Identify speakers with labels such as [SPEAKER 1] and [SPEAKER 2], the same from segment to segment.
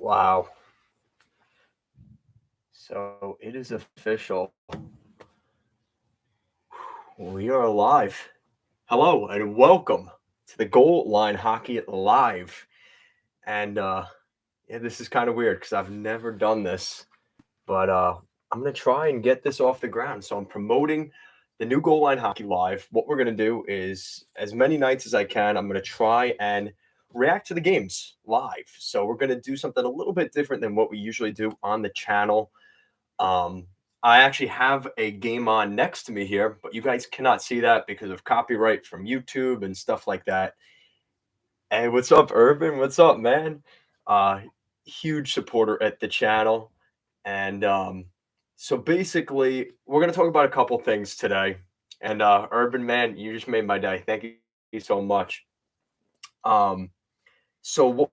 [SPEAKER 1] Wow. So it is official. We are live. Hello and welcome to the Goal Line Hockey Live. And yeah, this is kind of weird because I've never done this, but I'm gonna try and get this off the ground. So I'm promoting the new Goal Line Hockey Live. What we're gonna do is as many nights as I can, I'm gonna try and react to the games live. So we're gonna do something a little bit different than what we usually do on the channel. Um, I actually have a game on next to me here, but you guys cannot see that because of copyright from YouTube and stuff like that. Hey, what's up, Urban? What's up, man? Uh, Huge supporter at the channel. And so basically, we're going to talk about a couple things today. And Urban, man, you just made my day. Thank you so much. Um, so what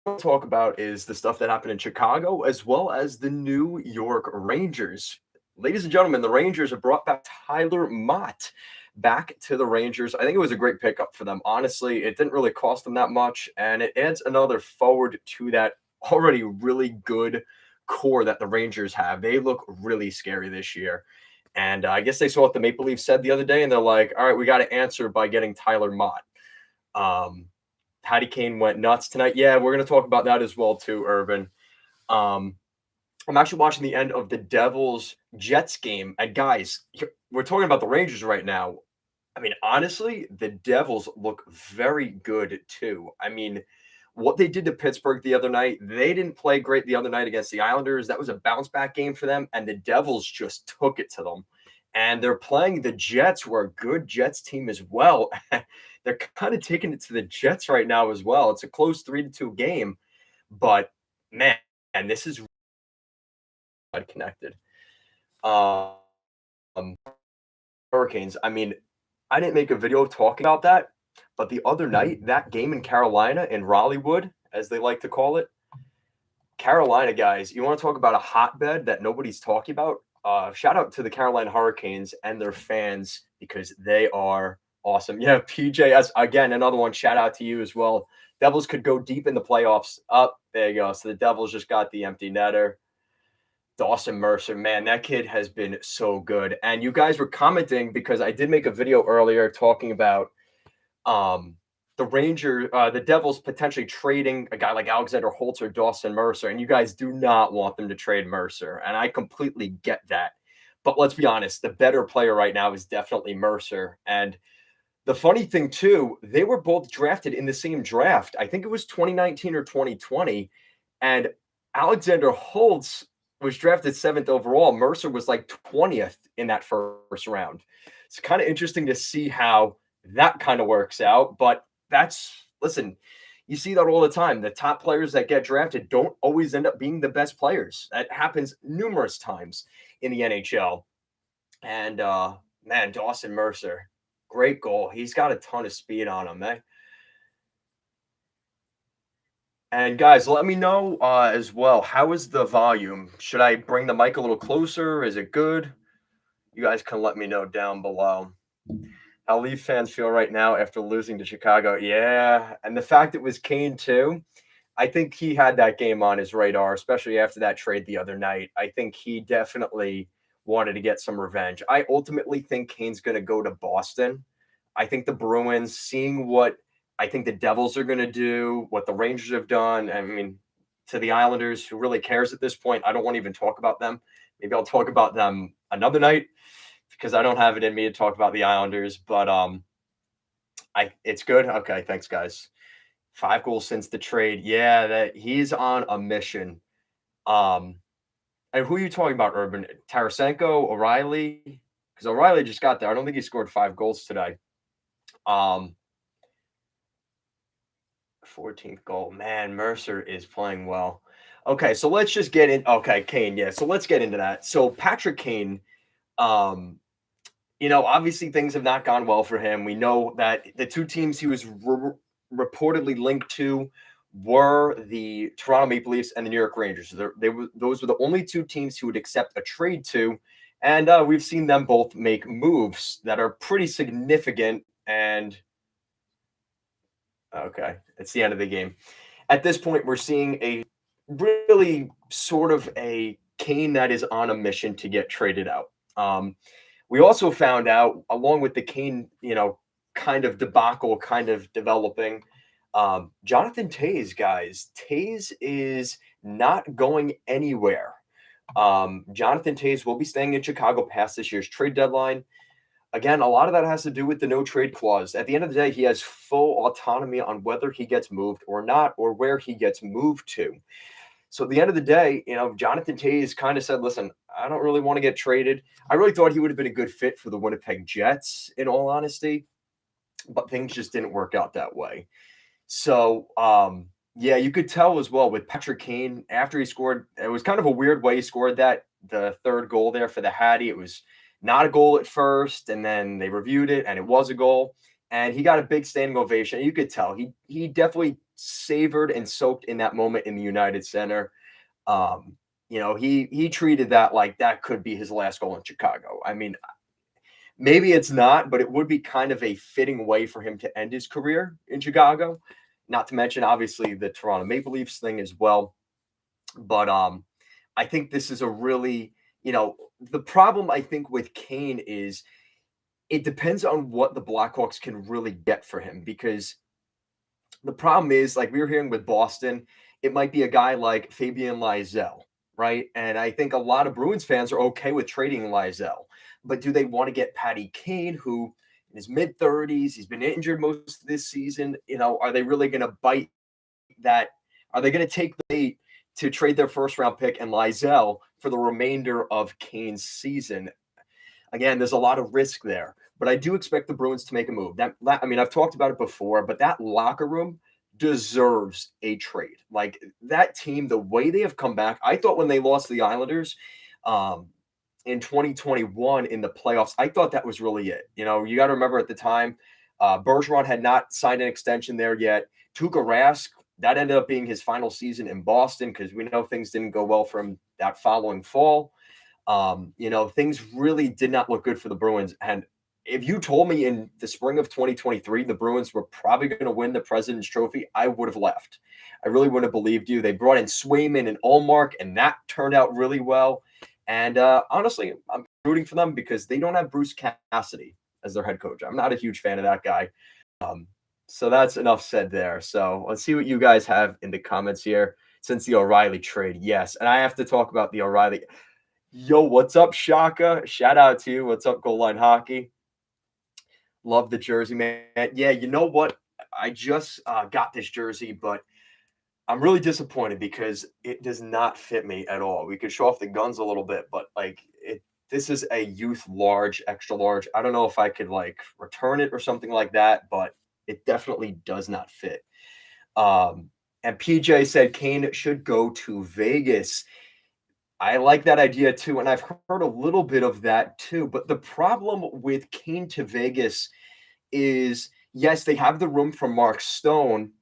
[SPEAKER 1] we'll talk about is the stuff that happened in Chicago as well as the New York Rangers. Ladies and gentlemen, the Rangers have brought back Tyler Mott back to the Rangers. I think it was a great pickup for them. Honestly, it didn't really cost them that much, and it adds another forward to that already really good core that the Rangers have. They look really scary this year. And I guess they saw what the Maple Leafs said the other day, and they're like, all right, we got to answer by getting Tyler Mott. Um, Kane went nuts tonight. Yeah, we're going to talk about that as well too, Urban. Um, I'm actually watching the end of the Devils Jets game, and guys, we're talking about the Rangers right now. I mean, honestly, the Devils look very good too. I mean, what they did to Pittsburgh the other night, they didn't play great the other night against the Islanders. That was a bounce back game for them, and the Devils just took it to them. And they're playing the Jets, who are a good Jets team as well. They're kind of taking it to the Jets right now as well. It's a close 3-2 game, but man, and this is connected. Um, Hurricanes. I mean, I didn't make a video talking about that, but the other night, that game in Carolina, in Raleighwood, as they like to call it, Carolina guys, you want to talk about a hotbed that nobody's talking about? Shout out to the Carolina Hurricanes and their fans because they are awesome. Yeah, PJS again, another one. Shout out to you as well. Devils could go deep in the playoffs. Up there you go. So the Devils just got the empty netter. Dawson Mercer, man, that kid has been so good. And you guys were commenting because I did make a video earlier talking about um the Devils potentially trading a guy like Alexander Holtz or Dawson Mercer, and you guys do not want them to trade Mercer, and I completely get that. But let's be honest, the better player right now is definitely Mercer. And the funny thing too, they were both drafted in the same draft. I think it was 2019 or 2020, and Alexander Holtz was drafted 7th overall. Mercer was like 20th in that first round. It's kind of interesting to see how that kind of works out. But listen, you see that all the time. The top players that get drafted don't always end up being the best players. That happens numerous times in the NHL. And man, Dawson Mercer, great goal. He's got a ton of speed on him, eh? And guys, let me know as well. How is the volume? Should I bring the mic a little closer? Is it good? You guys can let me know down below. How Leaf fans feel right now after losing to Chicago. Yeah. And the fact it was Kane too, I think he had that game on his radar, especially after that trade the other night. I think he definitely wanted to get some revenge. I ultimately think Kane's going to go to Boston. I think the Bruins, seeing what I think the Devils are going to do, what the Rangers have done. I mean, to the Islanders, who really cares at this point? I don't want to even talk about them. Maybe I'll talk about them another night because I don't have it in me to talk about the Islanders. But it's good. Okay, thanks, guys. 5 goals since the trade. Yeah, that he's on a mission. Um, and who are you talking about, Urban? Tarasenko, O'Reilly? Because O'Reilly just got there. I don't think he scored 5 goals today. 14th goal. Man, Mercer is playing well. Okay, so let's just get in. Okay, Kane. Yeah, so let's get into that. So Patrick Kane, um, obviously things have not gone well for him. We know that the two teams he was reportedly linked to were the Toronto Maple Leafs and the New York Rangers. Those were the only two teams he would accept a trade to, and we've seen them both make moves that are pretty significant. And okay, it's the end of the game. At this point, we're seeing really sort of a Kane that is on a mission to get traded out. We also found out, along with the Kane, kind of debacle, kind of developing, Jonathan Tays, guys. Tays is not going anywhere. Jonathan Tays will be staying in Chicago past this year's trade deadline. Again, a lot of that has to do with the no trade clause. At the end of the day, he has full autonomy on whether he gets moved or not, or where he gets moved to. So at the end of the day, Jonathan Tays kind of said, listen, I don't really want to get traded. I really thought he would have been a good fit for the Winnipeg Jets, in all honesty, but things just didn't work out that way. So, yeah, you could tell as well with Patrick Kane after he scored. It was kind of a weird way he scored the third goal there for the Hattie. It was not a goal at first, and then they reviewed it, and it was a goal. And he got a big standing ovation. You could tell he definitely savored and soaked in that moment in the United Center. He treated that like that could be his last goal in Chicago. I mean, maybe it's not, but it would be kind of a fitting way for him to end his career in Chicago. Not to mention, obviously, the Toronto Maple Leafs thing as well. But I think this is a really, the problem I think with Kane is it depends on what the Blackhawks can really get for him, because the problem is, like we were hearing with Boston, it might be a guy like Fabian Lysell, right? And I think a lot of Bruins fans are okay with trading Lysell, but do they want to get Patty Kane, who in his mid 30s, he's been injured most of this season? Are they really going to bite that? Are they going to take the bait to trade their first round pick and Lysell for the remainder of Kane's season? Again, there's a lot of risk there, but I do expect the Bruins to make a move. I mean, I've talked about it before, but that locker room deserves a trade. Like that team, the way they have come back, I thought when they lost the Islanders in 2021 in the playoffs, I thought that was really it. You got to remember at the time, Bergeron had not signed an extension there yet. Tuukka Rask, that ended up being his final season in Boston because we know things didn't go well for him that following fall. Things really did not look good for the Bruins. And if you told me in the spring of 2023 the Bruins were probably going to win the President's Trophy, I would have left. I really wouldn't have believed you. They brought in Swayman and Ullmark, and that turned out really well. And honestly, I'm rooting for them because they don't have Bruce Cassidy as their head coach. I'm not a huge fan of that guy. So that's enough said there. So let's see what you guys have in the comments here since the O'Reilly trade. Yes, and I have to talk about the O'Reilly. Yo, what's up, Shaka? Shout out to you. What's up, Goal Line Hockey? Love the jersey, man. Yeah, you know what? I just got this jersey, but I'm really disappointed because it does not fit me at all. We could show off the guns a little bit, but this is a youth large, extra large. I don't know if I could return it or something like that, but it definitely does not fit. And PJ said Kane should go to Vegas. I like that idea too, and I've heard a little bit of that too. But the problem with Kane to Vegas is, yes, they have the room for Mark Stone.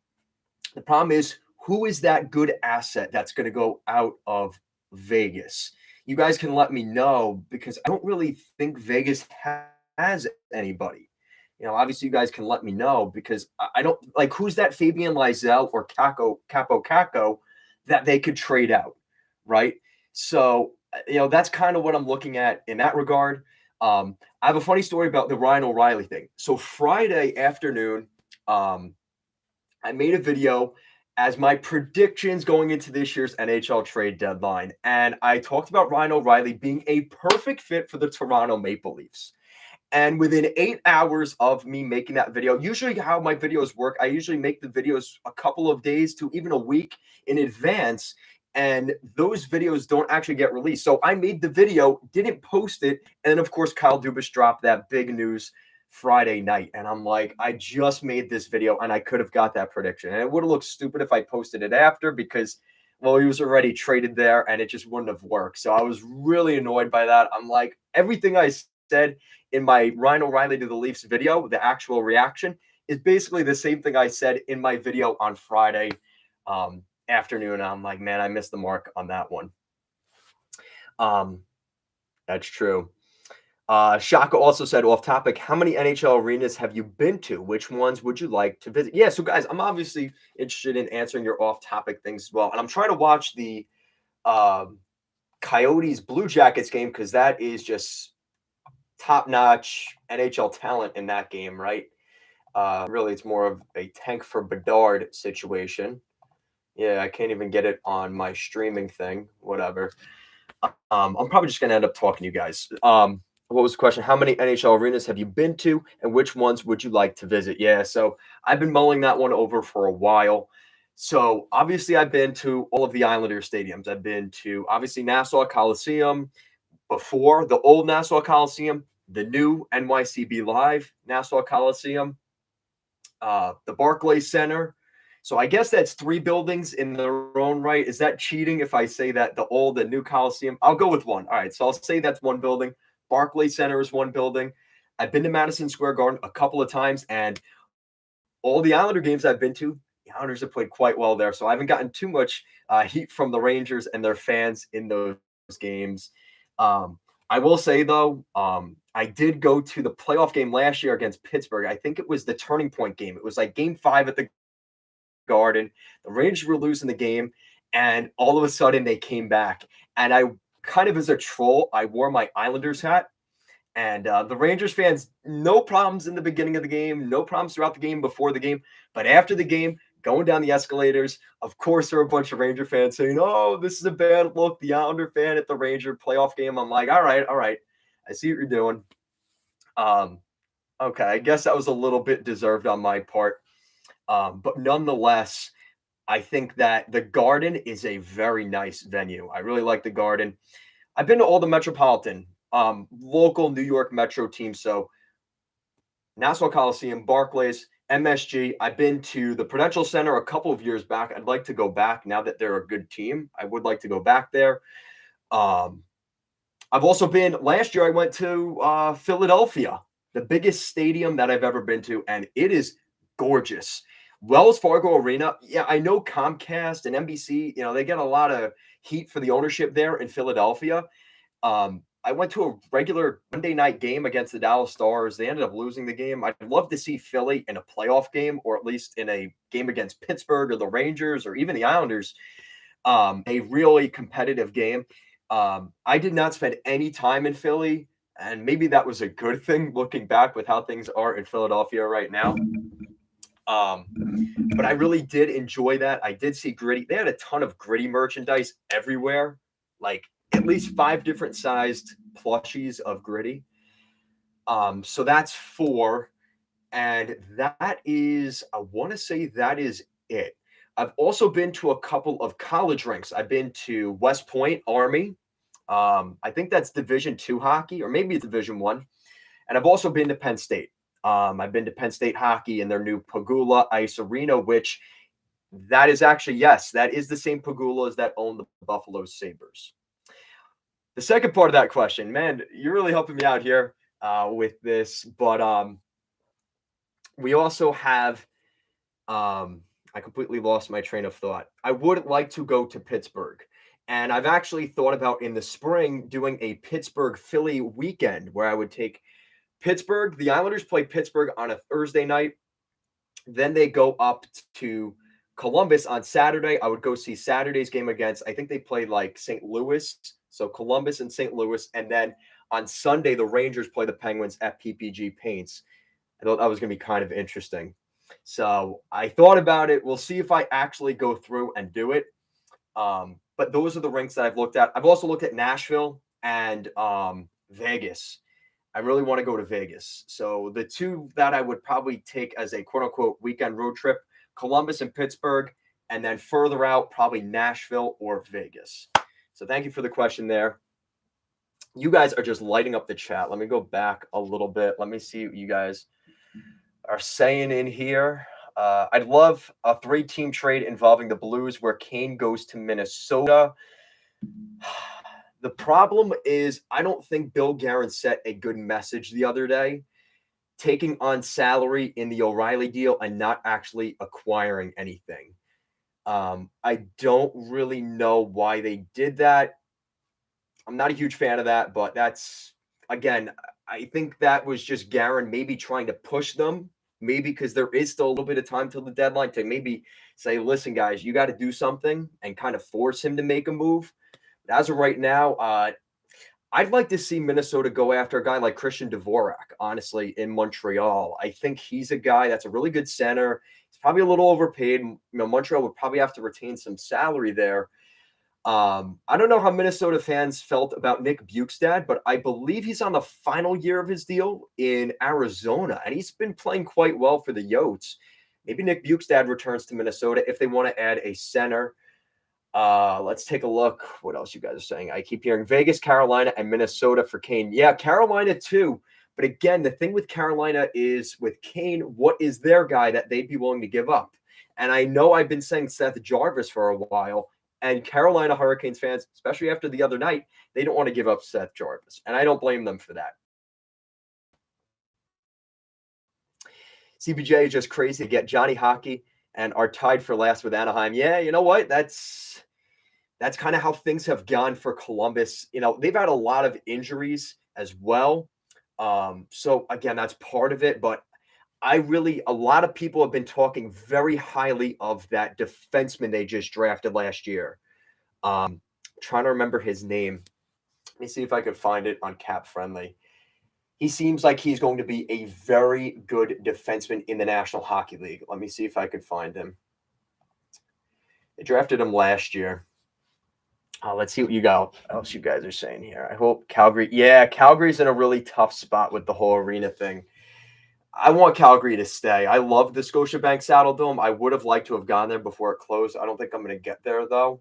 [SPEAKER 1] The problem is, who is that good asset that's going to go out of Vegas? You guys can let me know because I don't really think Vegas has anybody. Obviously, you guys can let me know because I don't like who's that Fabian Lysell or Capo that they could trade out, right? So, that's kind of what I'm looking at in that regard. I have a funny story about the Ryan O'Reilly thing. So Friday afternoon, I made a video as my predictions going into this year's NHL trade deadline. And I talked about Ryan O'Reilly being a perfect fit for the Toronto Maple Leafs. And within 8 hours of me making that video, usually how my videos work, I usually make the videos a couple of days to even a week in advance. And those videos don't actually get released. So I made the video, didn't post it. And then, of course, Kyle Dubas dropped that big news Friday night. And I'm like, I just made this video and I could have got that prediction. And it would have looked stupid if I posted it after because, well, he was already traded there and it just wouldn't have worked. So I was really annoyed by that. I'm like, everything I said in my Ryan O'Reilly to the Leafs video, the actual reaction is basically the same thing I said in my video on Friday afternoon. I'm like, man, I missed the mark on that one. That's true. Shaka also said, off topic, how many NHL arenas have you been to? Which ones would you like to visit? Yeah, so guys, I'm obviously interested in answering your off topic things as well. And I'm trying to watch the um, Coyotes Blue Jackets game because that is just top notch NHL talent in that game, right? Really, it's more of a tank for Bedard situation. Yeah, I can't even get it on my streaming thing. Whatever. I'm probably just gonna end up talking to you guys. What was the question? How many NHL arenas have you been to, and which ones would you like to visit? Yeah, so I've been mulling that one over for a while. So obviously, I've been to all of the Islander stadiums. I've been to obviously Nassau Coliseum before the old Nassau Coliseum, the new NYCB Live Nassau Coliseum, the Barclays Center. So I guess that's three buildings in their own right. Is that cheating if I say that the old and new Coliseum? I'll go with one. All right, so I'll say that's one building. Barclays Center is one building. I've been to Madison Square Garden a couple of times, and all the Islander games I've been to, the Islanders have played quite well there. So I haven't gotten too much heat from the Rangers and their fans in those games. Um, I will say though, I did go to the playoff game last year against Pittsburgh. I think it was the turning point game. It was like game 5 at the Garden. The Rangers were losing the game, and all of a sudden they came back. And I kind of, as a troll, I wore my Islanders hat. And the Rangers fans, no problems in the beginning of the game, no problems throughout the game, before the game. But after the game, going down the escalators, of course, there are a bunch of Ranger fans saying, "Oh, this is a bad look." The Islander fan at the Ranger playoff game. I'm like, all right. I see what you're doing. Um, okay, I guess that was a little bit deserved on my part. But nonetheless, I think that the Garden is a very nice venue. I really like the Garden. I've been to all the Metropolitan, local New York Metro teams. So Nassau Coliseum, Barclays, MSG. I've been to the Prudential Center a couple of years back. I'd like to go back now that they're a good team. I would like to go back there. Um, I've also been last year. I went to Philadelphia, the biggest stadium that I've ever been to, and it is gorgeous. Wells Fargo Arena. Yeah, I know Comcast and NBC. They get a lot of heat for the ownership there in Philadelphia. I went to a regular Monday night game against the Dallas Stars. They ended up losing the game. I'd love to see Philly in a playoff game, or at least in a game against Pittsburgh or the Rangers or even the Islanders. A really competitive game. I did not spend any time in Philly, and maybe that was a good thing looking back with how things are in Philadelphia right now. Um, but I really did enjoy that. I did see Gritty. They had a ton of Gritty merchandise everywhere, like at least 5 different sized plushies of Gritty. So that's 4. And that is, I want to say that is it. I've also been to a couple of college rinks. I've been to West Point Army. I think that's Division 2 hockey, or maybe it's Division 1. And I've also been to Penn State. I've been to Penn State hockey in their new Pagula Ice Arena, which that is actually, yes, that is the same Pagulas that own the Buffalo Sabres. The second part of that question, man, you're really helping me out here with this. But we also have, I completely lost my train of thought. I would like to go to Pittsburgh. And I've actually thought about in the spring doing a Pittsburgh Philly weekend where I would take Pittsburgh. The Islanders play Pittsburgh on a Thursday night. Then they go up to Columbus on Saturday. I would go see Saturday's game against, I think they play like St. Louis. So Columbus and St. Louis. And then on Sunday, the Rangers play the Penguins at PPG Paints. I thought that was going to be kind of interesting. So I thought about it. We'll see if I actually go through and do it. But those are the rinks that I've looked at. I've also looked at Nashville and Vegas. I really want to go to Vegas. So the 2 that I would probably take as a quote unquote weekend road trip, Columbus and Pittsburgh, and then further out, probably Nashville or Vegas. So thank you for the question there. You guys are just lighting up the chat. Let me go back a little bit. Let me see what you guys are saying in here. I'd love a 3-team trade involving the Blues where Kane goes to Minnesota. The problem is I don't think Bill Guerin set a good message the other day, taking on salary in the O'Reilly deal and not actually acquiring anything. I don't really know why they did that. I'm not a huge fan of that, but that's, again, I think that was just Garen maybe trying to push them, maybe because there is still a little bit of time till the deadline to maybe say, listen, guys, you got to do something and kind of force him to make a move. But as of right now, I'd like to see Minnesota go after a guy like Christian Dvorak, honestly, in Montreal. I think he's a guy that's a really good center. He's probably a little overpaid. Montreal would probably have to retain some salary there. I don't know how Minnesota fans felt about Nick Bjugstad, but I believe he's on the final year of his deal in Arizona, and he's been playing quite well for the Yotes. Maybe Nick Bjugstad returns to Minnesota if they want to add a center. Let's take a look. What else you guys are saying? I keep hearing Vegas, Carolina, and Minnesota for Kane. Yeah, Carolina too. But again, the thing with Carolina is with Kane, what is their guy that they'd be willing to give up? And I know I've been saying Seth Jarvis for a while, and Carolina Hurricanes fans, especially after the other night, they don't want to give up Seth Jarvis. And I don't blame them for that. CBJ is just crazy to get Johnny Hockey and are tied for last with Anaheim. Yeah, you know what? That's kind of how things have gone for Columbus. They've had a lot of injuries as well. So again, that's part of it. But a lot of people have been talking very highly of that defenseman they just drafted last year. Trying to remember his name. Let me see if I could find it on Cap Friendly. He seems like he's going to be a very good defenseman in the National Hockey League. Let me see if I could find him. They drafted him last year. Let's see what else you guys are saying here. I hope Calgary. Yeah, Calgary's in a really tough spot with the whole arena thing. I want Calgary to stay. I love the Scotiabank Saddle Dome. I would have liked to have gone there before it closed. I don't think I'm going to get there though.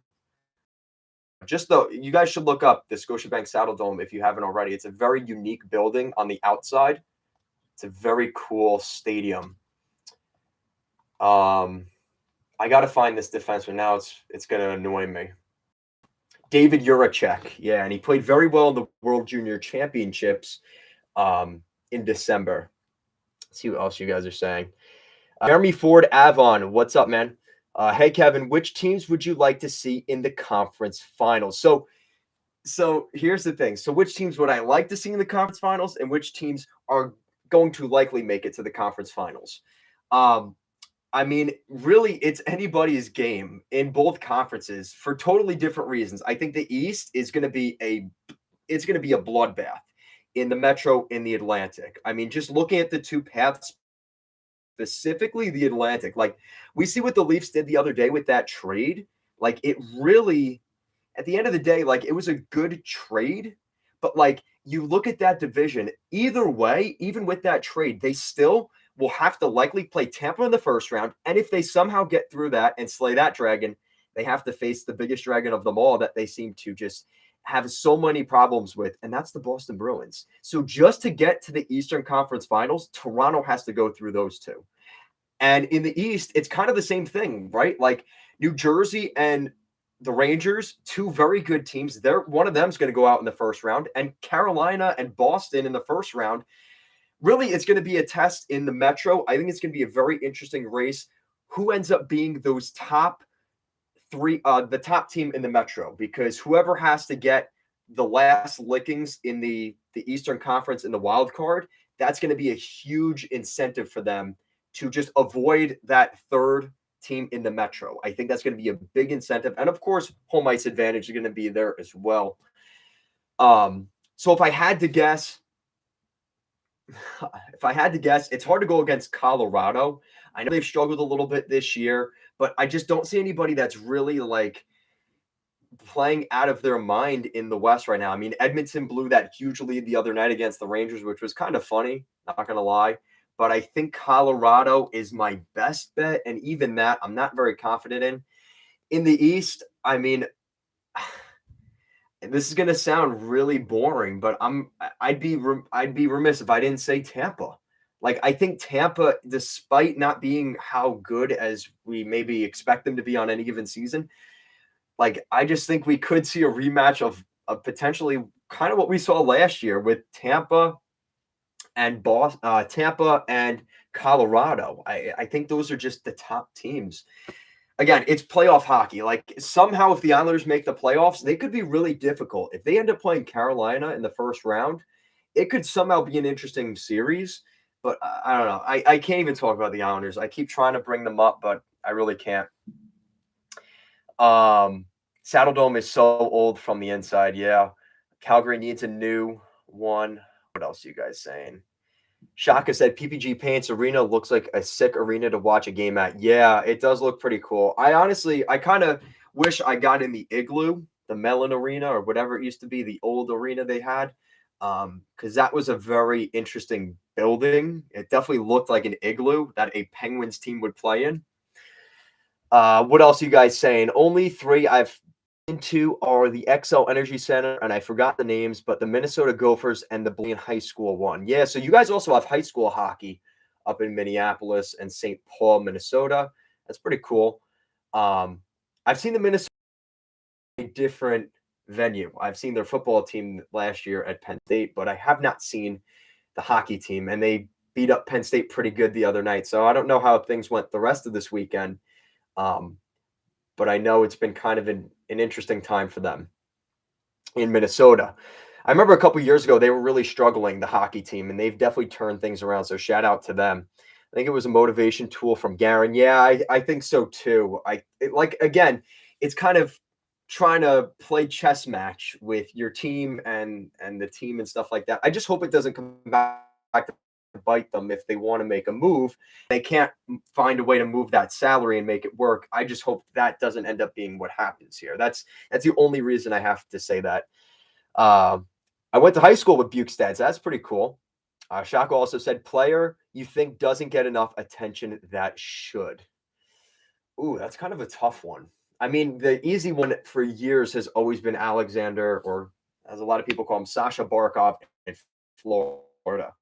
[SPEAKER 1] You guys should look up the Scotiabank Saddle Dome if you haven't already. It's a very unique building on the outside. It's a very cool stadium. I got to find this defenseman now. It's going to annoy me. David Juracek. Yeah, and he played very well in the World Junior Championships in December. Let's see what else you guys are saying. Jeremy Ford Avon, what's up, man? Hey, Kevin, which teams would you like to see in the conference finals? So here's the thing. So which teams would I like to see in the conference finals, and which teams are going to likely make it to the conference finals? I mean, really, it's anybody's game in both conferences for totally different reasons. I think the East is going to be a bloodbath in the Metro, in the Atlantic. I mean, just looking at the two paths, specifically the Atlantic, like we see what the Leafs did the other day with that trade. Like it really, at the end of the day, like it was a good trade, but like you look at that division, either way, even with that trade, they still will have to likely play Tampa in the first round. And if they somehow get through that and slay that dragon, they have to face the biggest dragon of them all that they seem to just have so many problems with, and that's the Boston Bruins. So just to get to the Eastern Conference Finals, Toronto has to go through those two. And in the East, it's kind of the same thing, right? Like New Jersey and the Rangers, two very good teams. One of them is going to go out in the first round, and Carolina and Boston in the first round. Really, it's going to be a test in the Metro. I think it's going to be a very interesting race. Who ends up being those top three, the top team in the Metro? Because whoever has to get the last lickings in the Eastern Conference in the wild card, that's going to be a huge incentive for them to just avoid that third team in the Metro. I think that's going to be a big incentive. And of course, home ice advantage is going to be there as well. So if I had to guess, it's hard to go against Colorado. I know they've struggled a little bit this year, but I just don't see anybody that's really like playing out of their mind in the West right now. I mean, Edmonton blew that huge lead the other night against the Rangers, which was kind of funny, not going to lie. But I think Colorado is my best bet, and even that I'm not very confident in. In the East, I mean, this is going to sound really boring, but I'd be remiss if I didn't say Tampa. Like I think Tampa, despite not being how good as we maybe expect them to be on any given season, like I just think we could see a rematch of potentially kind of what we saw last year with Tampa and Tampa and Colorado. I think those are just the top teams. Again, it's playoff hockey. Like somehow, if the Islanders make the playoffs, they could be really difficult. If they end up playing Carolina in the first round, it could somehow be an interesting series. But I don't know. I can't even talk about the Islanders. I keep trying to bring them up, but I really can't. Saddle Dome is so old from the inside. Yeah. Calgary needs a new one. What else are you guys saying? Shaka said PPG Paints Arena looks like a sick arena to watch a game at. Yeah, it does look pretty cool. I kind of wish I got in the Igloo, the Mellon Arena, or whatever it used to be, the old arena they had, because that was a very interesting building. It definitely looked like an igloo that a Penguins team would play in. What else are you guys saying? Only three I've been to are the XL Energy Center, and I forgot the names, but the Minnesota Gophers and the Blaine High School one. Yeah, so you guys also have high school hockey up in Minneapolis and St. Paul, Minnesota. That's pretty cool. I've seen the Minnesota a different venue. I've seen their football team last year at Penn State, but I have not seen the hockey team, and they beat up Penn State pretty good the other night. So I don't know how things went the rest of this weekend. But I know it's been kind of an interesting time for them in Minnesota. I remember a couple years ago, they were really struggling, the hockey team, and they've definitely turned things around. So shout out to them. I think it was a motivation tool from Garen. Yeah, I think so too. Again, it's kind of trying to play chess match with your team and the team and stuff like that. I just hope it doesn't come back to bite them if they want to make a move. They can't find a way to move that salary and make it work. I just hope that doesn't end up being what happens here. That's the only reason I have to say that. I went to high school with Bukestad. So that's pretty cool. Shaka also said, player you think doesn't get enough attention that should. Ooh, that's kind of a tough one. I mean, the easy one for years has always been Alexander, or as a lot of people call him, Sasha Barkov in Florida.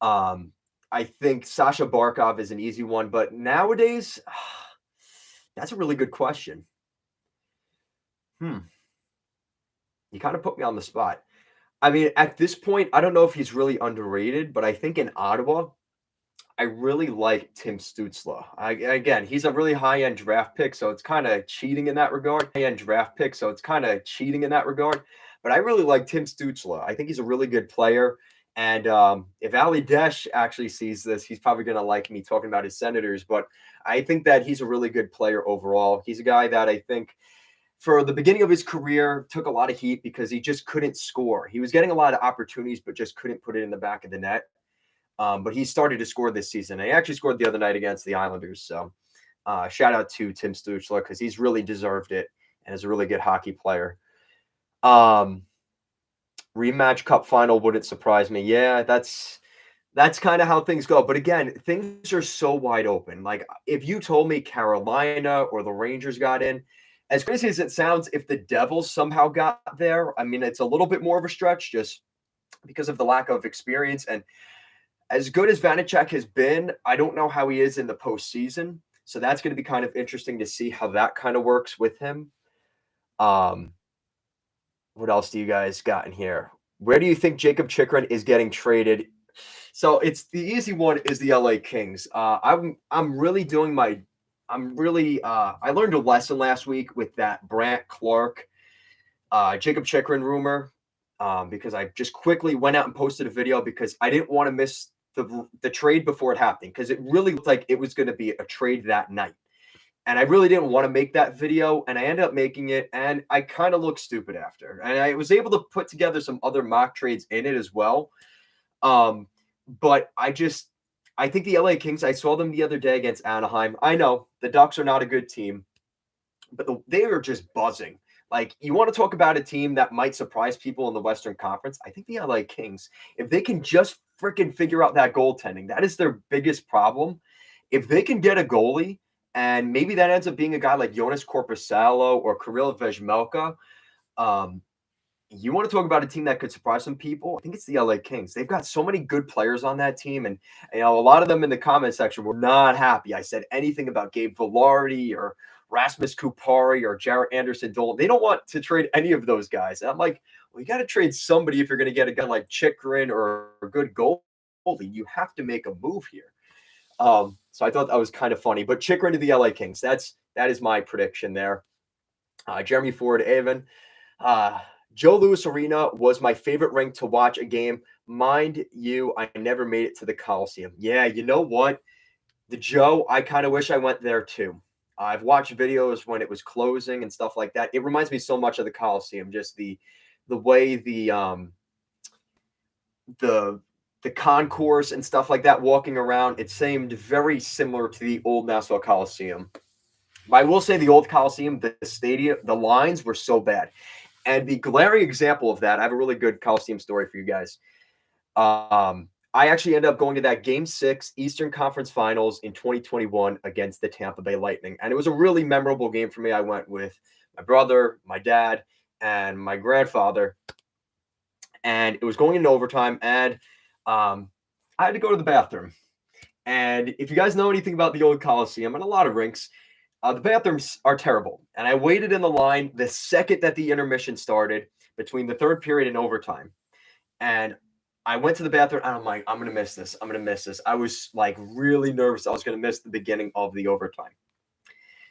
[SPEAKER 1] I think Sasha Barkov is an easy one, but nowadays, that's a really good question. You kind of put me on the spot. I mean, at this point, I don't know if he's really underrated, but I think in Ottawa, I really like Tim Stützle. Again, he's a really high-end draft pick, so it's kind of cheating in that regard. But I really like Tim Stützle. I think he's a really good player. And if Ali Desh actually sees this, he's probably going to like me talking about his Senators. But I think that he's a really good player overall. He's a guy that I think for the beginning of his career took a lot of heat because he just couldn't score. He was getting a lot of opportunities, but just couldn't put it in the back of the net. But he started to score this season. He actually scored the other night against the Islanders. So shout out to Tim Stützle because he's really deserved it and is a really good hockey player. Rematch cup final wouldn't surprise me. Yeah, that's kind of how things go. But again, things are so wide open. Like if you told me Carolina or the Rangers got in, as crazy as it sounds, if the Devils somehow got there, I mean, it's a little bit more of a stretch just because of the lack of experience. And as good as Vanacek has been, I don't know how he is in the postseason. So that's going to be kind of interesting to see how that kind of works with him. What else do you guys got in here? Where do you think Jacob Chikrin is getting traded? So it's the easy one is the LA Kings. I learned a lesson last week with that Brant Clark, Jacob Chikrin rumor, because I just quickly went out and posted a video because I didn't want to miss the trade before it happened because it really looked like it was going to be a trade that night. And I really didn't want to make that video, and I ended up making it, and I kind of looked stupid after. And I was able to put together some other mock trades in it as well. But I think the LA Kings, I saw them the other day against Anaheim. I know the Ducks are not a good team, but they are just buzzing. Like, you want to talk about a team that might surprise people in the Western Conference? I think the LA Kings, if they can just freaking figure out that goaltending, that is their biggest problem. If they can get a goalie, and maybe that ends up being a guy like Jonas Korpisalo or Kirill Vejmelka. You want to talk about a team that could surprise some people? I think it's the LA Kings. They've got so many good players on that team. And, a lot of them in the comment section were not happy. I said anything about Gabe Vilardi or Rasmus Kupari or Jarrett Anderson-Dolan. They don't want to trade any of those guys. And I'm like, well, you got to trade somebody if you're going to get a guy like Chikrin or a good goalie. You have to make a move here. So I thought that was kind of funny. But Chikrin to the LA Kings. That is my prediction there. Jeremy Ford, Avon. Joe Louis Arena was my favorite rink to watch a game. Mind you, I never made it to the Coliseum. Yeah, you know what? The Joe, I kind of wish I went there too. I've watched videos when it was closing and stuff like that. It reminds me so much of the Coliseum, just the way the the concourse and stuff like that walking around. It seemed very similar to the old Nassau Coliseum. But I will say the old Coliseum, the stadium, the lines were so bad. And the glaring example of that, I have a really good Coliseum story for you guys. I actually ended up going to that Game 6 Eastern Conference Finals in 2021 against the Tampa Bay Lightning. And it was a really memorable game for me. I went with my brother, my dad, and my grandfather. And it was going into overtime. And I had to go to the bathroom. And if you guys know anything about the old Coliseum and a lot of rinks, the bathrooms are terrible. And I waited in the line the second that the intermission started between the third period and overtime. And I went to the bathroom and I'm like, I'm going to miss this. I'm going to miss this. I was like really nervous. I was going to miss the beginning of the overtime.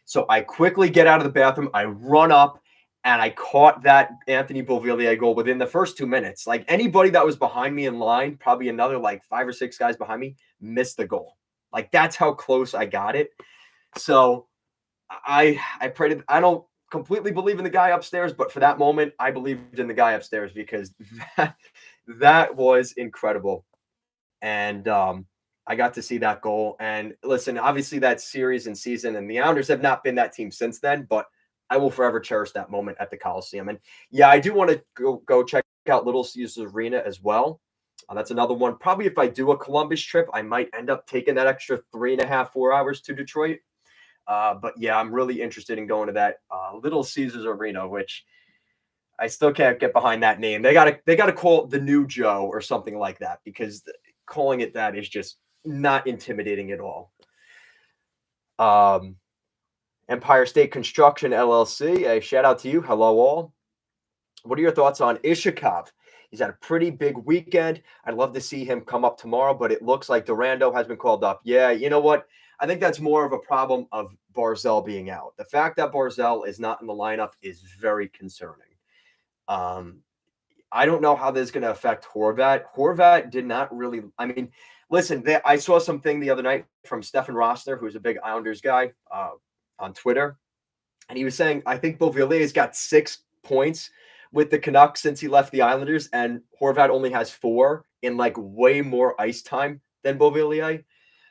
[SPEAKER 1] So I quickly get out of the bathroom. I run up and I caught that Anthony Beauvillier goal within the first 2 minutes. Like anybody that was behind me in line, probably another like 5 or 6 guys behind me, missed the goal. Like that's how close I got it. So I prayed. I don't completely believe in the guy upstairs, but for that moment, I believed in the guy upstairs because that was incredible. And I got to see that goal. And listen, obviously that series and season, and the Islanders have not been that team since then, but I will forever cherish that moment at the Coliseum. And yeah, I do want to go check out Little Caesars Arena as well. That's another one. Probably if I do a Columbus trip, I might end up taking that extra 3.5, 4 hours to Detroit. But yeah, I'm really interested in going to that Little Caesars Arena, which I still can't get behind that name. They gotta call it the New Joe or something like that because calling it that is just not intimidating at all. Um, Empire State Construction LLC. A shout out to you. Hello all. What are your thoughts on Ishikov? He's had a pretty big weekend. I'd love to see him come up tomorrow, but it looks like Durando has been called up. Yeah, you know what? I think that's more of a problem of Barzell being out. The fact that Barzell is not in the lineup is very concerning. Um, I don't know how this is going to affect Horvat. Horvat did not really. I mean, listen, I saw something the other night from Stefan Rosner, who's a big Islanders guy on Twitter, and he was saying, I think Beauvillier's got 6 points with the Canucks since he left the Islanders, and Horvat only has 4 in like way more ice time than Beauvillier.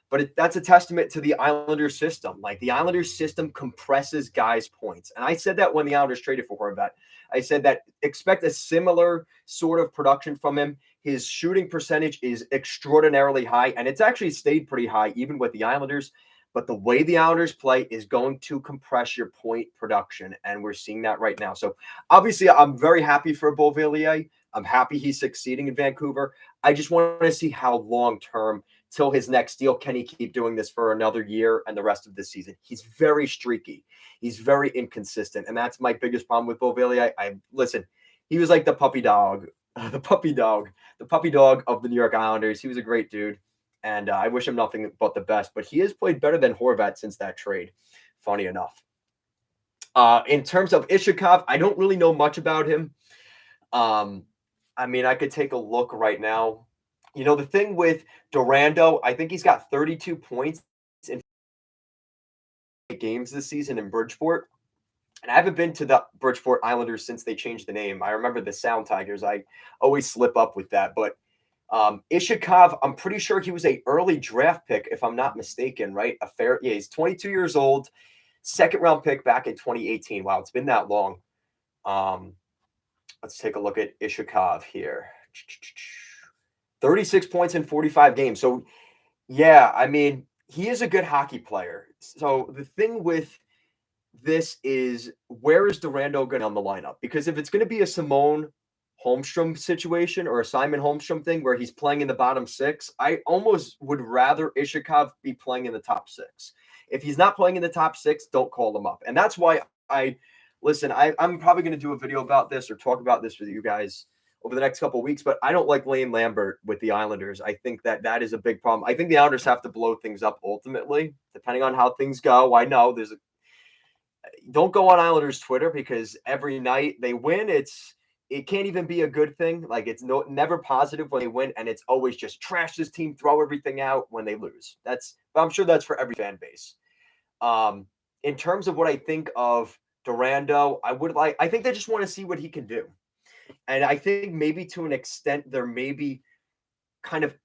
[SPEAKER 1] But that's a testament to the Islanders system. Like the Islanders system compresses guys' points. And I said that when the Islanders traded for Horvat. I said that expect a similar sort of production from him. His shooting percentage is extraordinarily high, and it's actually stayed pretty high even with the Islanders. But the way the Islanders play is going to compress your point production, and we're seeing that right now. So obviously, I'm very happy for Beauvillier. I'm happy he's succeeding in Vancouver. I just want to see how long-term till his next deal. Can he keep doing this for another year and the rest of the season? He's very streaky. He's very inconsistent, and that's my biggest problem with Beauvillier. I listen. He was like the puppy dog of the New York Islanders. He was a great dude, and I wish him nothing but the best. But he has played better than Horvat since that trade. Funny enough. In terms of Ishikov, I don't really know much about him. I mean, I could take a look right now. You know, the thing with Durando, I think he's got 32 points in games this season in Bridgeport. And I haven't been to the Bridgeport Islanders since they changed the name. I remember the Sound Tigers. I always slip up with that. But Ishikov, I'm pretty sure he was an early draft pick, if I'm not mistaken, right? Yeah, he's 22 years old, second round pick back in 2018. Wow, it's been that long. Let's take a look at Ishikov here. 36 points in 45 games. So, yeah, I mean, he is a good hockey player. So the thing with this is where is Durando going on the lineup? Because if it's going to be a Simone Holmstrom situation or a Simon Holmstrom thing where he's playing in the bottom 6, I almost would rather Ishikov be playing in the top 6. If he's not playing in the top 6, don't call him up. And that's why I'm probably going to do a video about this or talk about this with you guys over the next couple of weeks, but I don't like Lane Lambert with the Islanders. I think that is a big problem. I think the Islanders have to blow things up ultimately, depending on how things go. I know don't go on Islanders Twitter because every night they win, it's it can't even be a good thing. Like it's never positive when they win, and it's always just trash this team, throw everything out when they lose. But I'm sure that's for every fan base. Um, in terms of what I think of Durando, I think they just want to see what he can do. And I think maybe to an extent there may be kind of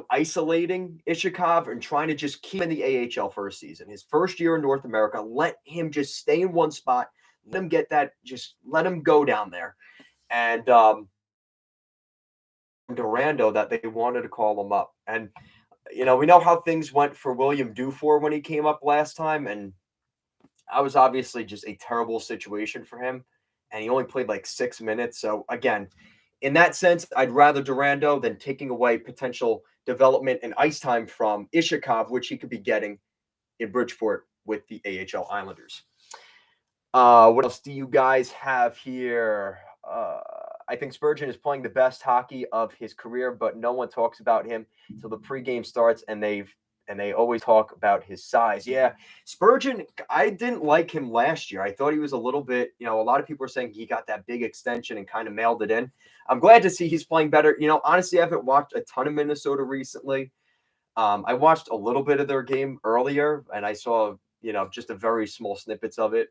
[SPEAKER 1] isolating Ishikov and trying to just keep him in the AHL for a season. His first year in North America, let him just stay in one spot, let him get that, just let him go down there. And Durando that they wanted to call him up. And we know how things went for William Dufour when he came up last time, and I was obviously just a terrible situation for him. And he only played like 6 minutes. So again, in that sense, I'd rather Durando than taking away potential development and ice time from Ishikov, which he could be getting in Bridgeport with the AHL Islanders. What else do you guys have here? I think Spurgeon is playing the best hockey of his career, but no one talks about him until the pregame starts, and they always talk about his size. Yeah, Spurgeon, I didn't like him last year. I thought he was a little bit, a lot of people are saying he got that big extension and kind of mailed it in. I'm glad to see he's playing better. Honestly, I haven't watched a ton of Minnesota recently. I watched a little bit of their game earlier, and I saw, just a very small snippets of it.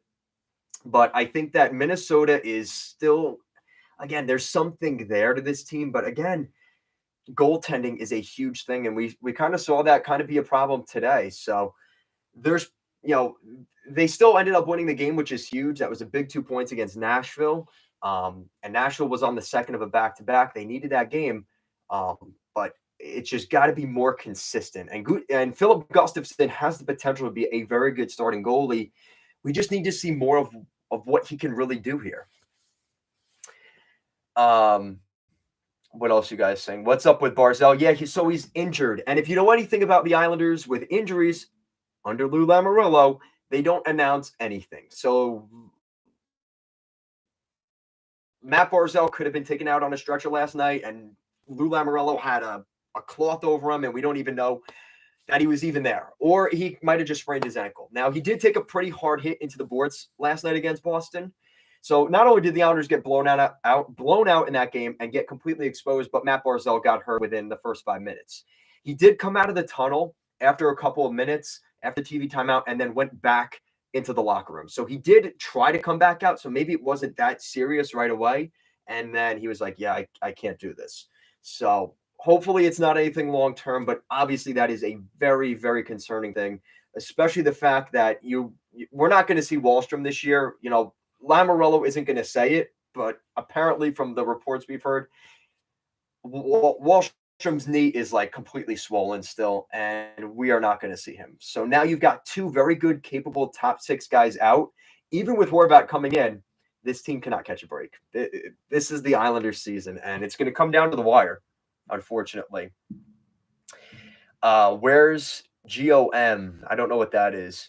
[SPEAKER 1] But I think that Minnesota is still, again, there's something there to this team. But again, goaltending is a huge thing, and we kind of saw that kind of be a problem today. So there's, they still ended up winning the game, which is huge. That was a big 2 points against Nashville. And Nashville was on the second of a back-to-back. They needed that game. But it's just got to be more consistent. And Philip Gustafson has the potential to be a very good starting goalie. We just need to see more of what he can really do here. What else you guys saying? What's up with Barzal? Yeah, he's injured. And if you know anything about the Islanders with injuries under Lou Lamoriello, they don't announce anything. So Matt Barzal could have been taken out on a stretcher last night, and Lou Lamoriello had a cloth over him, and we don't even know that he was even there. Or he might have just sprained his ankle. Now, he did take a pretty hard hit into the boards last night against Boston. So not only did the Islanders get blown out in that game and get completely exposed, but Matt Barzal got hurt within the first 5 minutes. He did come out of the tunnel after a couple of minutes after TV timeout and then went back into the locker room. So he did try to come back out. So maybe it wasn't that serious right away. And then he was like, yeah, I can't do this. So hopefully it's not anything long-term, but obviously that is a very, very concerning thing, especially the fact that we're not going to see Wahlstrom this year. Lamoriello isn't going to say it, but apparently from the reports we've heard, Wahlstrom's knee is like completely swollen still, and we are not going to see him. So now you've got two very good, capable top 6 guys out. Even with Horvat coming in, this team cannot catch a break. This is the Islanders season, and it's going to come down to the wire, unfortunately. Where's GOM? I don't know what that is.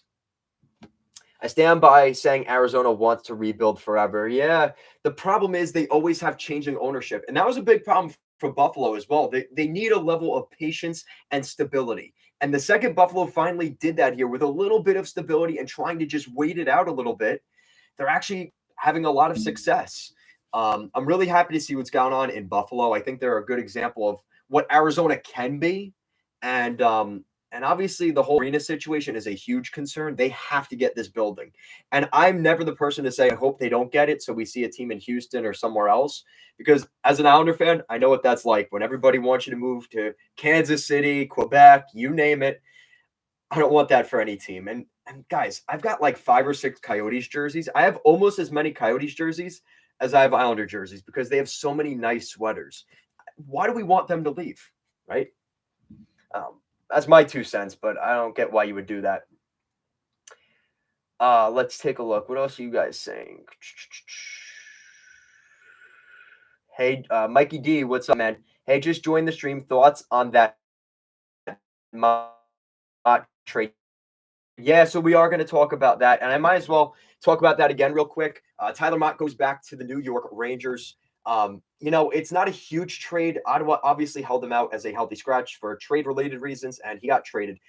[SPEAKER 1] I stand by saying Arizona wants to rebuild forever. Yeah, the problem is they always have changing ownership. And that was a big problem for Buffalo as well. They need a level of patience and stability. And the second Buffalo finally did that here with a little bit of stability and trying to just wait it out a little bit, they're actually having a lot of success. I'm really happy to see what's going on in Buffalo. I think they're a good example of what Arizona can be. And obviously the whole arena situation is a huge concern. They have to get this building. And I'm never the person to say, I hope they don't get it so we see a team in Houston or somewhere else. Because as an Islander fan, I know what that's like. When everybody wants you to move to Kansas City, Quebec, you name it. I don't want that for any team. And guys, I've got like 5 or 6 Coyotes jerseys. I have almost as many Coyotes jerseys as I have Islander jerseys because they have so many nice sweaters. Why do we want them to leave, right? That's my 2 cents, but I don't get why you would do that. Let's take a look. What else are you guys saying? Hey, Mikey D, what's up, man? Hey, just joined the stream. Thoughts on that trade? Yeah, so we are going to talk about that, and I might as well talk about that again real quick. Tyler Mott goes back to the New York Rangers. It's not a huge trade. Ottawa obviously held him out as a healthy scratch for trade-related reasons, and he got traded.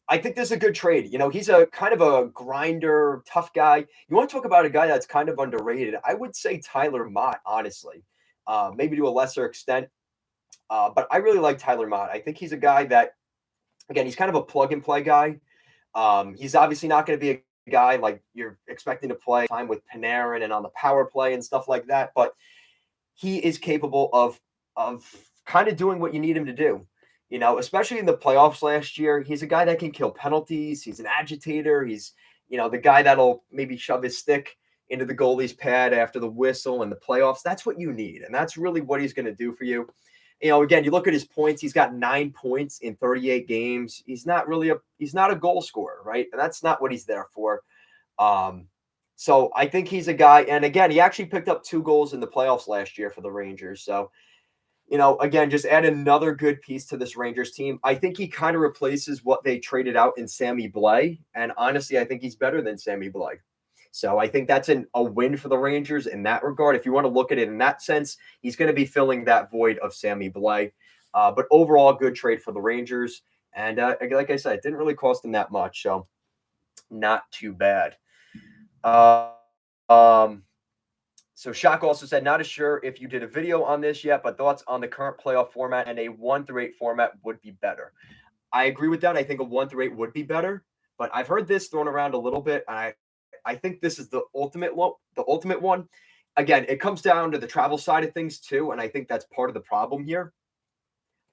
[SPEAKER 1] I think this is a good trade. He's a kind of a grinder, tough guy. You want to talk about a guy that's kind of underrated? I would say Tyler Mott, honestly. Maybe to a lesser extent, but I really like Tyler Mott. I think he's a guy that, again, he's kind of a plug and play guy. He's obviously not going to be a guy like you're expecting to play time with Panarin and on the power play and stuff like that, but he is capable of kind of doing what you need him to do. Especially in the playoffs last year, he's a guy that can kill penalties. He's an agitator. He's, the guy that'll maybe shove his stick into the goalie's pad after the whistle in the playoffs. That's what you need. And that's really what he's going to do for you. Again, you look at his points, he's got 9 points in 38 games. He's not a goal scorer, right? And that's not what he's there for. So I think he's a guy, and again, he actually picked up 2 goals in the playoffs last year for the Rangers. So, again, just add another good piece to this Rangers team. I think he kind of replaces what they traded out in Sammy Blais. And honestly, I think he's better than Sammy Blais. So I think that's a win for the Rangers in that regard. If you want to look at it in that sense, he's going to be filling that void of Sammy Blais. But overall, good trade for the Rangers. And like I said, it didn't really cost them that much. So not too bad. So Shock also said, not as sure if you did a video on this yet, but thoughts on the current playoff format and a 1-8 format would be better. I agree with that. I think a 1-8 would be better, but I've heard this thrown around a little bit. And I think this is the ultimate one. Again, it comes down to the travel side of things too, and I think that's part of the problem here.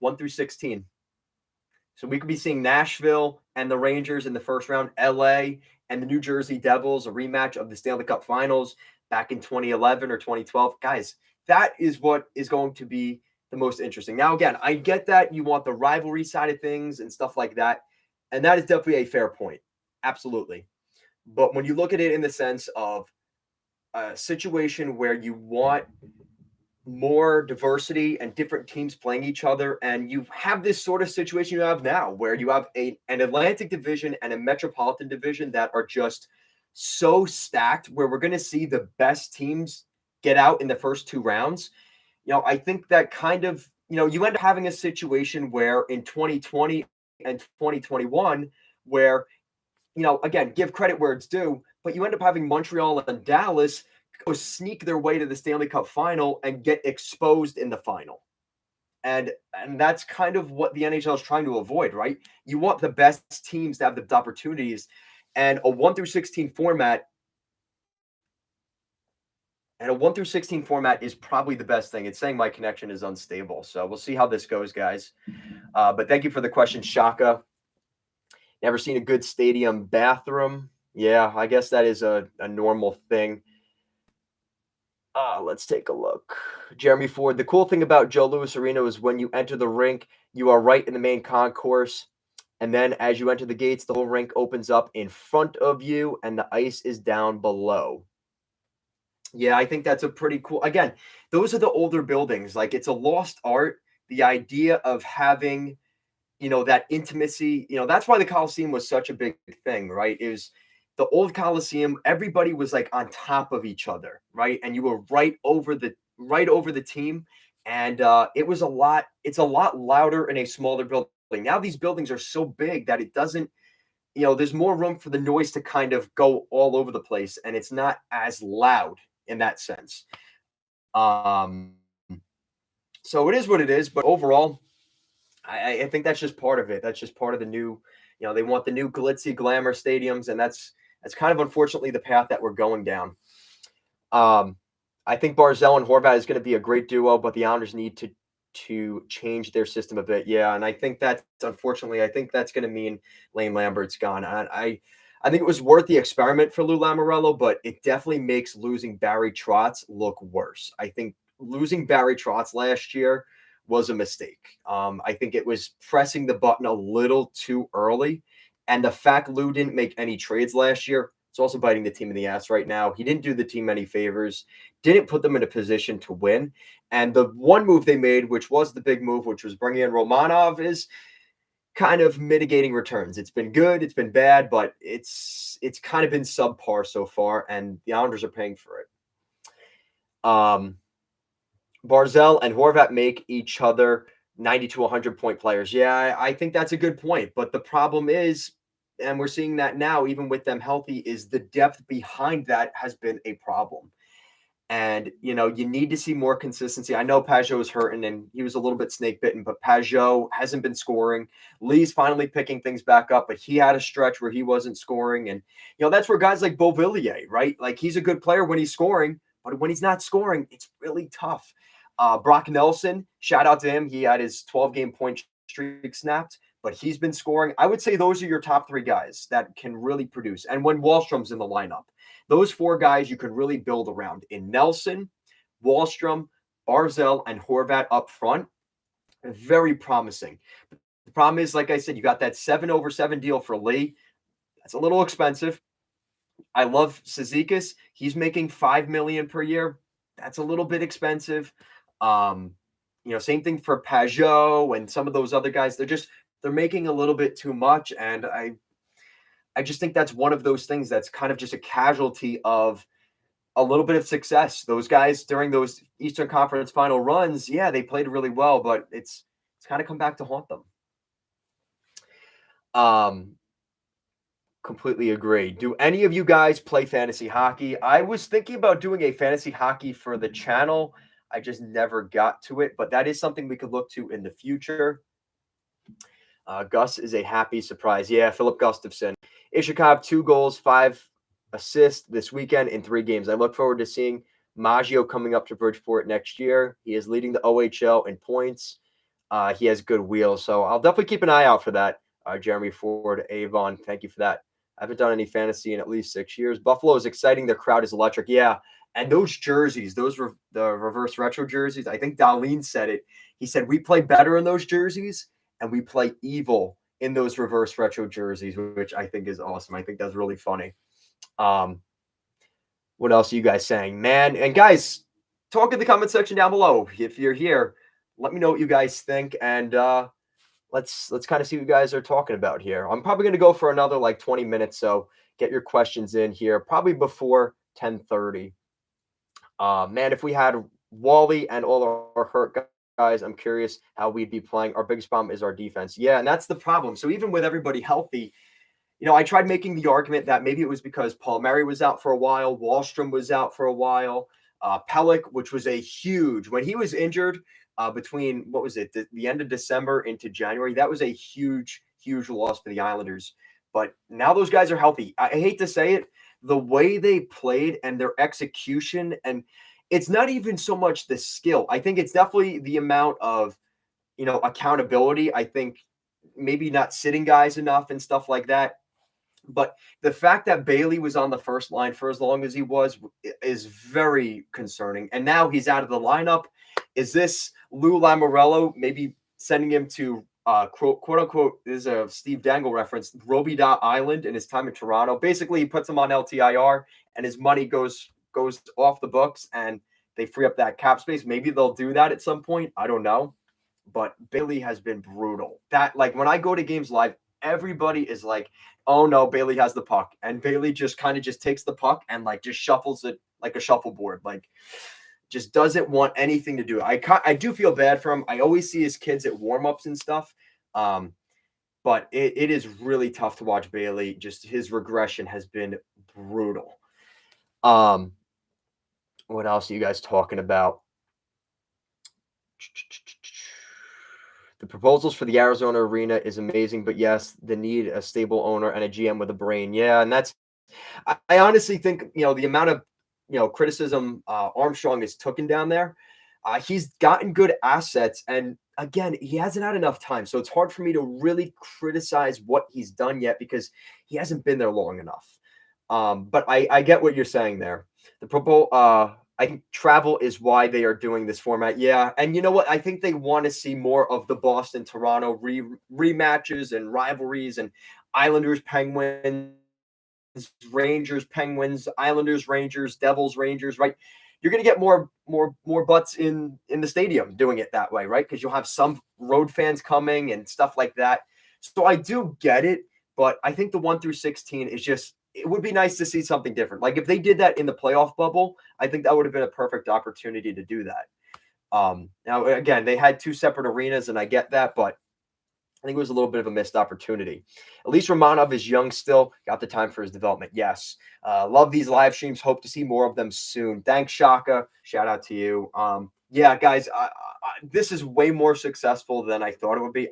[SPEAKER 1] 1-16. So we could be seeing Nashville and the Rangers in the first round, LA and the New Jersey Devils, a rematch of the Stanley Cup Finals back in 2011 or 2012. Guys, that is what is going to be the most interesting. Now, again, I get that you want the rivalry side of things and stuff like that, and that is definitely a fair point. Absolutely. But when you look at it in the sense of a situation where you want more diversity and different teams playing each other, and you have this sort of situation you have now where you have an Atlantic division and a Metropolitan division that are just so stacked, where we're going to see the best teams get out in the first 2 rounds. I think that kind of, you end up having a situation where in 2020 and 2021 where, again, give credit where it's due, but you end up having Montreal and Dallas go sneak their way to the Stanley Cup final and get exposed in the final. And that's kind of what the NHL is trying to avoid, right? You want the best teams to have the opportunities, and a 1-16 format. And a 1-16 format is probably the best thing. It's saying my connection is unstable. So we'll see how this goes, guys. But thank you for the question, Shaka. Never seen a good stadium bathroom. Yeah, I guess that is a normal thing. Let's take a look. Jeremy Ford, the cool thing about Joe Louis Arena is when you enter the rink, you are right in the main concourse. And then as you enter the gates, the whole rink opens up in front of you and the ice is down below. Yeah, I think that's a pretty cool. Again, those are the older buildings. Like, it's a lost art. The idea of having, that intimacy, that's why the Coliseum was such a big thing, right? It was the old Coliseum. Everybody was like on top of each other, right? And you were right over the team. And it's a lot louder in a smaller building. Now these buildings are so big that it doesn't, there's more room for the noise to kind of go all over the place, and it's not as loud in that sense. So it is what it is, but overall, I think that's just part of it. That's just part of the new, they want the new glitzy glamour stadiums, and that's kind of unfortunately the path that we're going down. I think Barzal and Horvat is going to be a great duo, but the Islanders need to change their system a bit. Yeah, and I think that's unfortunately, I think that's going to mean Lane Lambert's gone. I think it was worth the experiment for Lou Lamoriello, but it definitely makes losing Barry Trotz look worse. I think losing Barry Trotz last year was a mistake. I think it was pressing the button a little too early. And the fact Lou didn't make any trades last year, it's also biting the team in the ass right now. He didn't do the team any favors, didn't put them in a position to win. And the one move they made, which was the big move, which was bringing in Romanov, is kind of mitigating returns. It's been good, it's been bad, but it's kind of been subpar so far, and the Islanders are paying for it. Barzal and Horvat make each other 90 to 100 point players. Yeah, I think that's a good point. But the problem is and we're seeing that now, even with them healthy, is the depth behind that has been a problem. And, you need to see more consistency. I know Pajot was hurting and he was a little bit snake bitten, but Pajot hasn't been scoring. Lee's finally picking things back up, but he had a stretch where he wasn't scoring. And, that's where guys like Beauvillier, right? Like he's a good player when he's scoring, but when he's not scoring, it's really tough. Brock Nelson, shout out to him. He had his 12-game point streak snapped, but he's been scoring. I would say those are your top three guys that can really produce. And when Wallstrom's in the lineup, those four guys you can really build around in Nelson, Wallstrom, Barzell, and Horvat up front. Very promising. The problem is, like I said, you got that 7/7 deal for Lee. That's a little expensive. I love Cizikas. He's making $5 million per year. That's a little bit expensive. Same thing for Pajot and some of those other guys. They're making a little bit too much, and I just think that's one of those things that's kind of just a casualty of a little bit of success. Those guys during those Eastern Conference final runs, yeah, they played really well, but it's kind of come back to haunt them. Completely agree. Do any of you guys play fantasy hockey? I was thinking about doing a fantasy hockey for the channel. I just never got to it, but that is something we could look to in the future. Gus is a happy surprise. Yeah, Philip Gustafson. Ishikov, 2 goals, 5 assists this weekend in 3 games. I look forward to seeing Maggio coming up to Bridgeport next year. He is leading the OHL in points. He has good wheels, so I'll definitely keep an eye out for that. Jeremy Ford, Avon, thank you for that. I haven't done any fantasy in at least 6 years. Buffalo is exciting. Their crowd is electric. Yeah, and those jerseys, those were the reverse retro jerseys. I think Darlene said it. He said, we play better in those jerseys, and we play evil in those reverse retro jerseys, which I think is awesome. I think that's really funny. What else are you guys saying, man? And guys, talk in the comment section down below. If you're here, let me know what you guys think, and let's kind of see what you guys are talking about here. I'm probably going to go for another like 20 minutes, so get your questions in here probably before 10:30. Man, if we had Wally and all our hurt guys, I'm curious how we'd be playing. Our biggest problem is our defense. Yeah, and that's the problem. So even with everybody healthy, I tried making the argument that maybe it was because Palmieri was out for a while, Wallstrom was out for a while, Pellick, which was a huge, when he was injured between, what was it, the end of December into January, that was a huge, huge loss for the Islanders. But now those guys are healthy. I hate to say it, the way they played and their execution, and it's not even so much the skill. I think it's definitely the amount of, accountability. I think maybe not sitting guys enough and stuff like that. But the fact that Bailey was on the first line for as long as he was is very concerning. And now he's out of the lineup. Is this Lou Lamoriello maybe sending him to quote unquote, this is a Steve Dangle reference, Robidas Island in his time in Toronto? Basically, he puts him on LTIR and his money goes off the books and they free up that cap space. Maybe they'll do that at some point. I don't know. But Bailey has been brutal. That, like, when I go to games live, everybody is like, oh no, Bailey has the puck. And Bailey just kind of just takes the puck and like just shuffles it like a shuffleboard. Like, just doesn't want anything to do. I do feel bad for him. I always see his kids at warm-ups and stuff. But it is really tough to watch Bailey. Just his regression has been brutal. What else are you guys talking about? The proposals for the Arizona arena is amazing, but yes, they need a stable owner and a GM with a brain. Yeah, and that's, I honestly think, the amount of, criticism Armstrong is taken down there, he's gotten good assets, and again, he hasn't had enough time, so it's hard for me to really criticize what he's done yet because he hasn't been there long enough. But I get what you're saying there. I think travel is why they are doing this format. Yeah. And you know what? I think they want to see more of the Boston-Toronto rematches and rivalries and Islanders, Penguins, Rangers, Penguins, Islanders, Rangers, Devils, Rangers, right? You're going to get more butts in the stadium doing it that way, right? Because you'll have some road fans coming and stuff like that. So I do get it, but I think the 1 through 16 is just, it would be nice to see something different. Like if they did that in the playoff bubble, I think that would have been a perfect opportunity to do that. Now, again, they had 2 separate arenas, and I get that, but I think it was a little bit of a missed opportunity. At least Romanov is young still, got the time for his development. Yes. Love these live streams. Hope to see more of them soon. Thanks, Shaka. Shout out to you. Yeah, guys, this is way more successful than I thought it would be.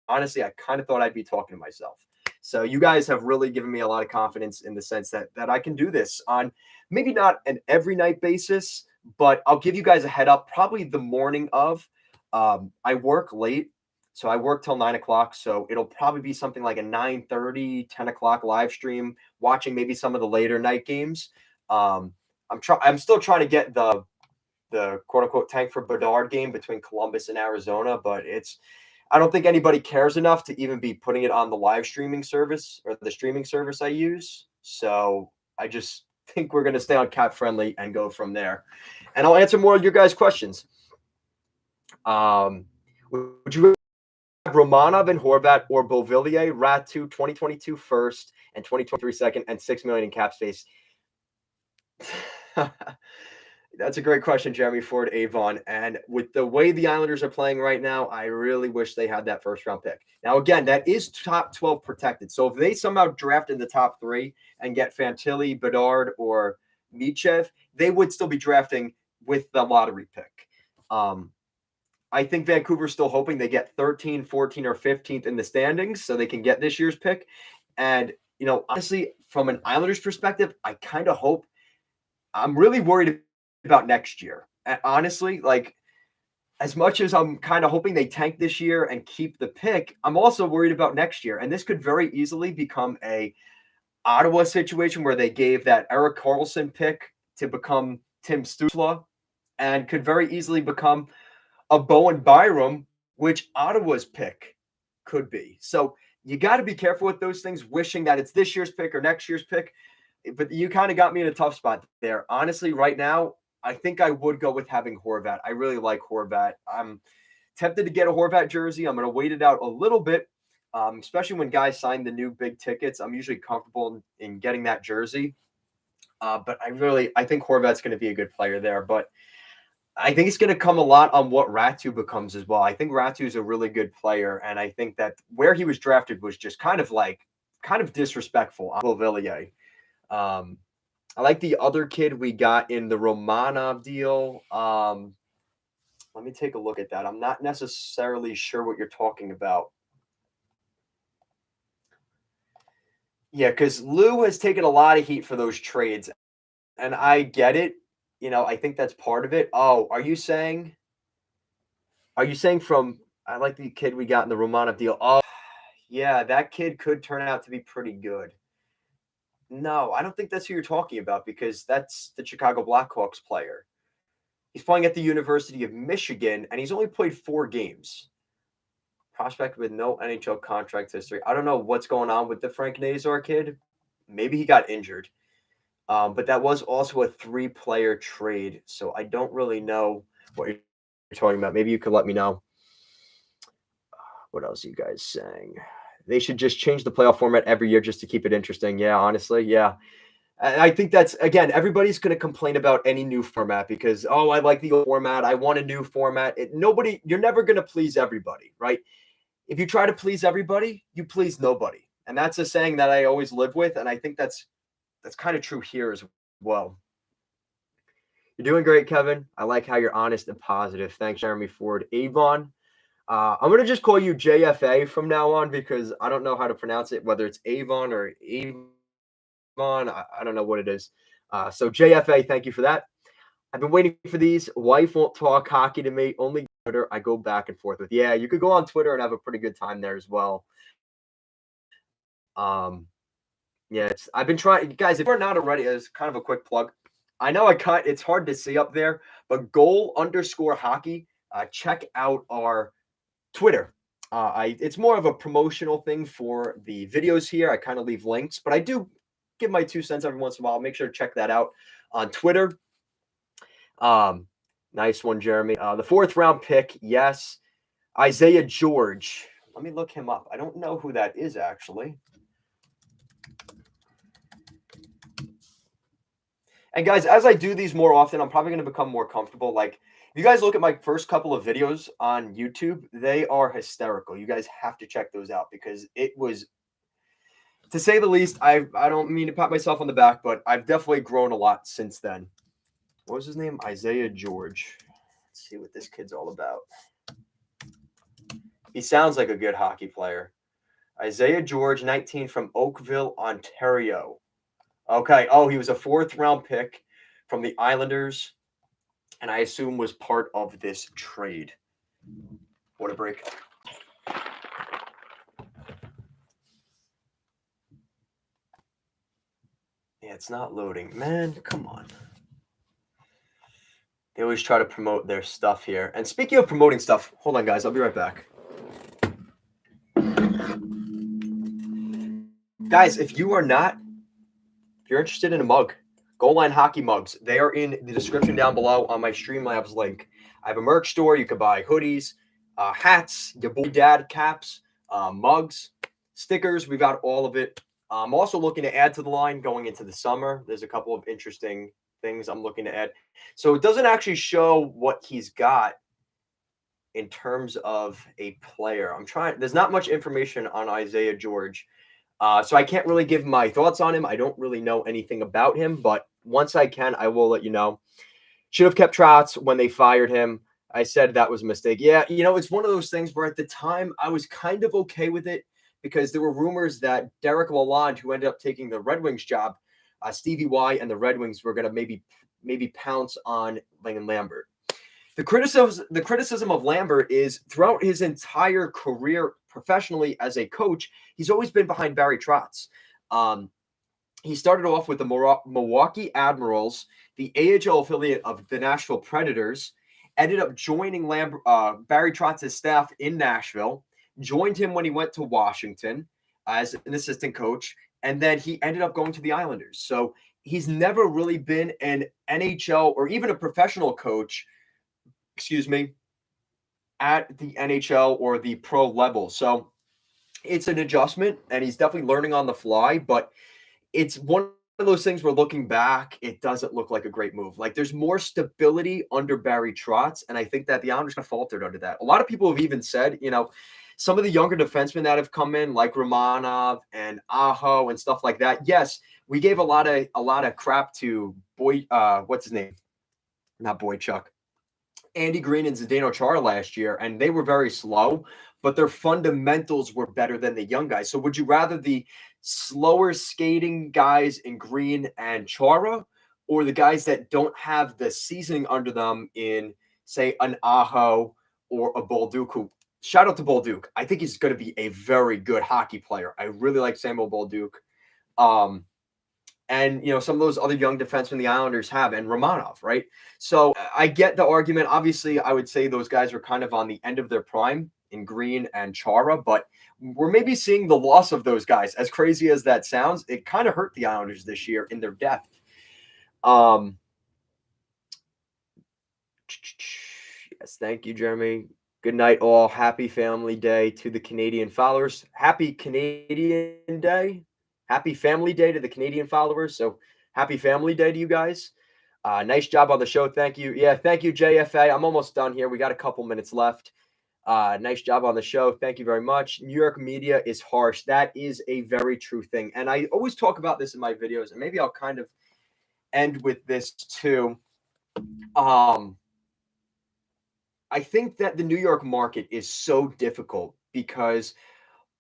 [SPEAKER 1] Honestly, I kind of thought I'd be talking to myself. So you guys have really given me a lot of confidence in the sense that I can do this on maybe not an every night basis, but I'll give you guys a head up probably the morning of. I work late, so I work till 9 o'clock. So it'll probably be something like a 9:30, 10 o'clock live stream, watching maybe some of the later night games. I'm still trying to get the quote unquote tank for Bedard game between Columbus and Arizona, but I don't think anybody cares enough to even be putting it on the live streaming service or the streaming service I use. So I just think we're going to stay on cap friendly and go from there. And I'll answer more of your guys' questions. Would you have Romanov and Horvat or Beauvillier, Ratu, 2022 first and 2023 second, and $6 million in cap space? That's a great question, Jeremy Ford, Avon. And with the way the Islanders are playing right now, I really wish they had that first round pick. Now, again, that is top 12 protected. So if they somehow draft in the top 3 and get Fantilli, Bedard, or Michev, they would still be drafting with the lottery pick. I think Vancouver's still hoping they get 13, 14, or 15th in the standings so they can get this year's pick. And, honestly, from an Islanders perspective, I kind of hope I'm really worried about next year. And honestly, like as much as I'm kind of hoping they tank this year and keep the pick, I'm also worried about next year. And this could very easily become a Ottawa situation where they gave that Erik Karlsson pick to become Tim Stützle and could very easily become a Bowen Byram, which Ottawa's pick could be. So you got to be careful with those things, wishing that it's this year's pick or next year's pick. But you kind of got me in a tough spot there. Honestly, right now, I think I would go with having Horvat. I really like Horvat. I'm tempted to get a Horvat jersey. I'm going to wait it out a little bit, especially when guys sign the new big tickets. I'm usually comfortable in getting that jersey. But I think Horvat's going to be a good player there. But I think it's going to come a lot on what Ratu becomes as well. I think Ratu is a really good player. And I think that where he was drafted was just kind of disrespectful. Villiers. I like the other kid we got in the Romanov deal. Let me take a look at that. I'm not necessarily sure what you're talking about. Yeah, because Lou has taken a lot of heat for those trades, and I get it. I think that's part of it. Oh, are you saying from I like the kid we got in the Romanov deal? Oh, yeah, that kid could turn out to be pretty good. No, I don't think that's who you're talking about because that's the Chicago Blackhawks player. He's playing at the University of Michigan, and he's only played 4 games. Prospect with no NHL contract history. I don't know what's going on with the Frank Nazar kid. Maybe he got injured. But that was also a 3-player trade, so I don't really know what you're talking about. Maybe you could let me know. What else are you guys saying? They should just change the playoff format every year just to keep it interesting. Yeah, honestly, yeah. I think that's, again, everybody's going to complain about any new format because, oh, I like the old format. I want a new format. You're never going to please everybody, right? If you try to please everybody, you please nobody. And that's a saying that I always live with. And I think that's kind of true here as well. You're doing great, Kevin. I like how you're honest and positive. Thanks, Jeremy Ford. Avon. I'm going to just call you JFA from now on because I don't know how to pronounce it, whether it's Avon or Avon. I don't know what it is. So JFA, thank you for that. I've been waiting for these. Wife won't talk hockey to me. Only Twitter I go back and forth with. Yeah, you could go on Twitter and have a pretty good time there as well. Yeah, I've been trying. Guys, if you're not already, as kind of a quick plug. I know it's hard to see up there, but goal_hockey. Check out our Twitter. It's more of a promotional thing for the videos here. I kind of leave links, but I do give my 2 cents every once in a while. Make sure to check that out on Twitter. Nice one, Jeremy. The 4th round pick, yes. Isaiah George. Let me look him up. I don't know who that is actually. And guys, as I do these more often, I'm probably going to become more comfortable. Like, if you guys look at my first couple of videos on YouTube, they are hysterical. You guys have to check those out because it was, to say the least, I don't mean to pat myself on the back, but I've definitely grown a lot since then. What was his name? Isaiah George. Let's see what this kid's all about. He sounds like a good hockey player. Isaiah George, 19, from Oakville, Ontario. Okay. Oh, he was a fourth round pick from the Islanders, and I assume was part of this trade. What a break. Yeah, it's not loading. Man, come on. They always try to promote their stuff here. And speaking of promoting stuff, hold on, guys. I'll be right back. Guys, if you're interested in a mug, Goal Line Hockey mugs, they are in the description down below on my Streamlabs link. I have a merch store. You can buy hoodies, hats, your boy dad caps, mugs, stickers. We've got all of it. I'm also looking to add to the line going into the summer. There's a couple of interesting things I'm looking to add. So it doesn't actually show what he's got in terms of a player. There's not much information on Isaiah George. So I can't really give my thoughts on him. I don't really know anything about him, but once I can, I will let you know. Should have kept Trotz when they fired him. I said that was a mistake. Yeah, it's one of those things where at the time I was kind of okay with it because there were rumors that Derek Lalonde, who ended up taking the Red Wings job, Stevie Y and the Red Wings were going to maybe pounce on Langen Lambert. The criticism of Lambert is throughout his entire career professionally as a coach, he's always been behind Barry Trotz. He started off with the Milwaukee Admirals, the AHL affiliate of the Nashville Predators, ended up joining Barry Trotz's staff in Nashville, joined him when he went to Washington as an assistant coach, and then he ended up going to the Islanders. So he's never really been an NHL or even a professional coach at the NHL or the pro level. So it's an adjustment, and he's definitely learning on the fly, but it's one of those things where looking back, it doesn't look like a great move. Like there's more stability under Barry Trotz, and I think that the Islanders kind of faltered under that. A lot of people have even said, some of the younger defensemen that have come in, like Romanov and Aho and stuff like that. Yes, we gave a lot of crap to what's his name? Not Boychuk. Andy Green and Zdeno Chara last year, and they were very slow, but their fundamentals were better than the young guys. So would you rather the slower skating guys in Green and Chara, or the guys that don't have the seasoning under them in, say, an Aho or a Bolduc? Who, shout out to Bolduc. I think he's going to be a very good hockey player. I really like Samuel Bolduc. And, some of those other young defensemen the Islanders have, and Romanov, right? So I get the argument. Obviously, I would say those guys are kind of on the end of their prime in Green and Chara, but we're maybe seeing the loss of those guys. As crazy as that sounds, it kind of hurt the Islanders this year in their depth. Yes, thank you, Jeremy. Good night, all. Happy Family Day to the Canadian followers. Happy Canadian Day. Happy Family Day to the Canadian followers. So happy Family Day to you guys. Nice job on the show. Thank you. Yeah, thank you, JFA. I'm almost done here. We got a couple minutes left. Nice job on the show. Thank you very much. New York media is harsh. That is a very true thing. And I always talk about this in my videos, and maybe I'll kind of end with this too. I think that the New York market is so difficult because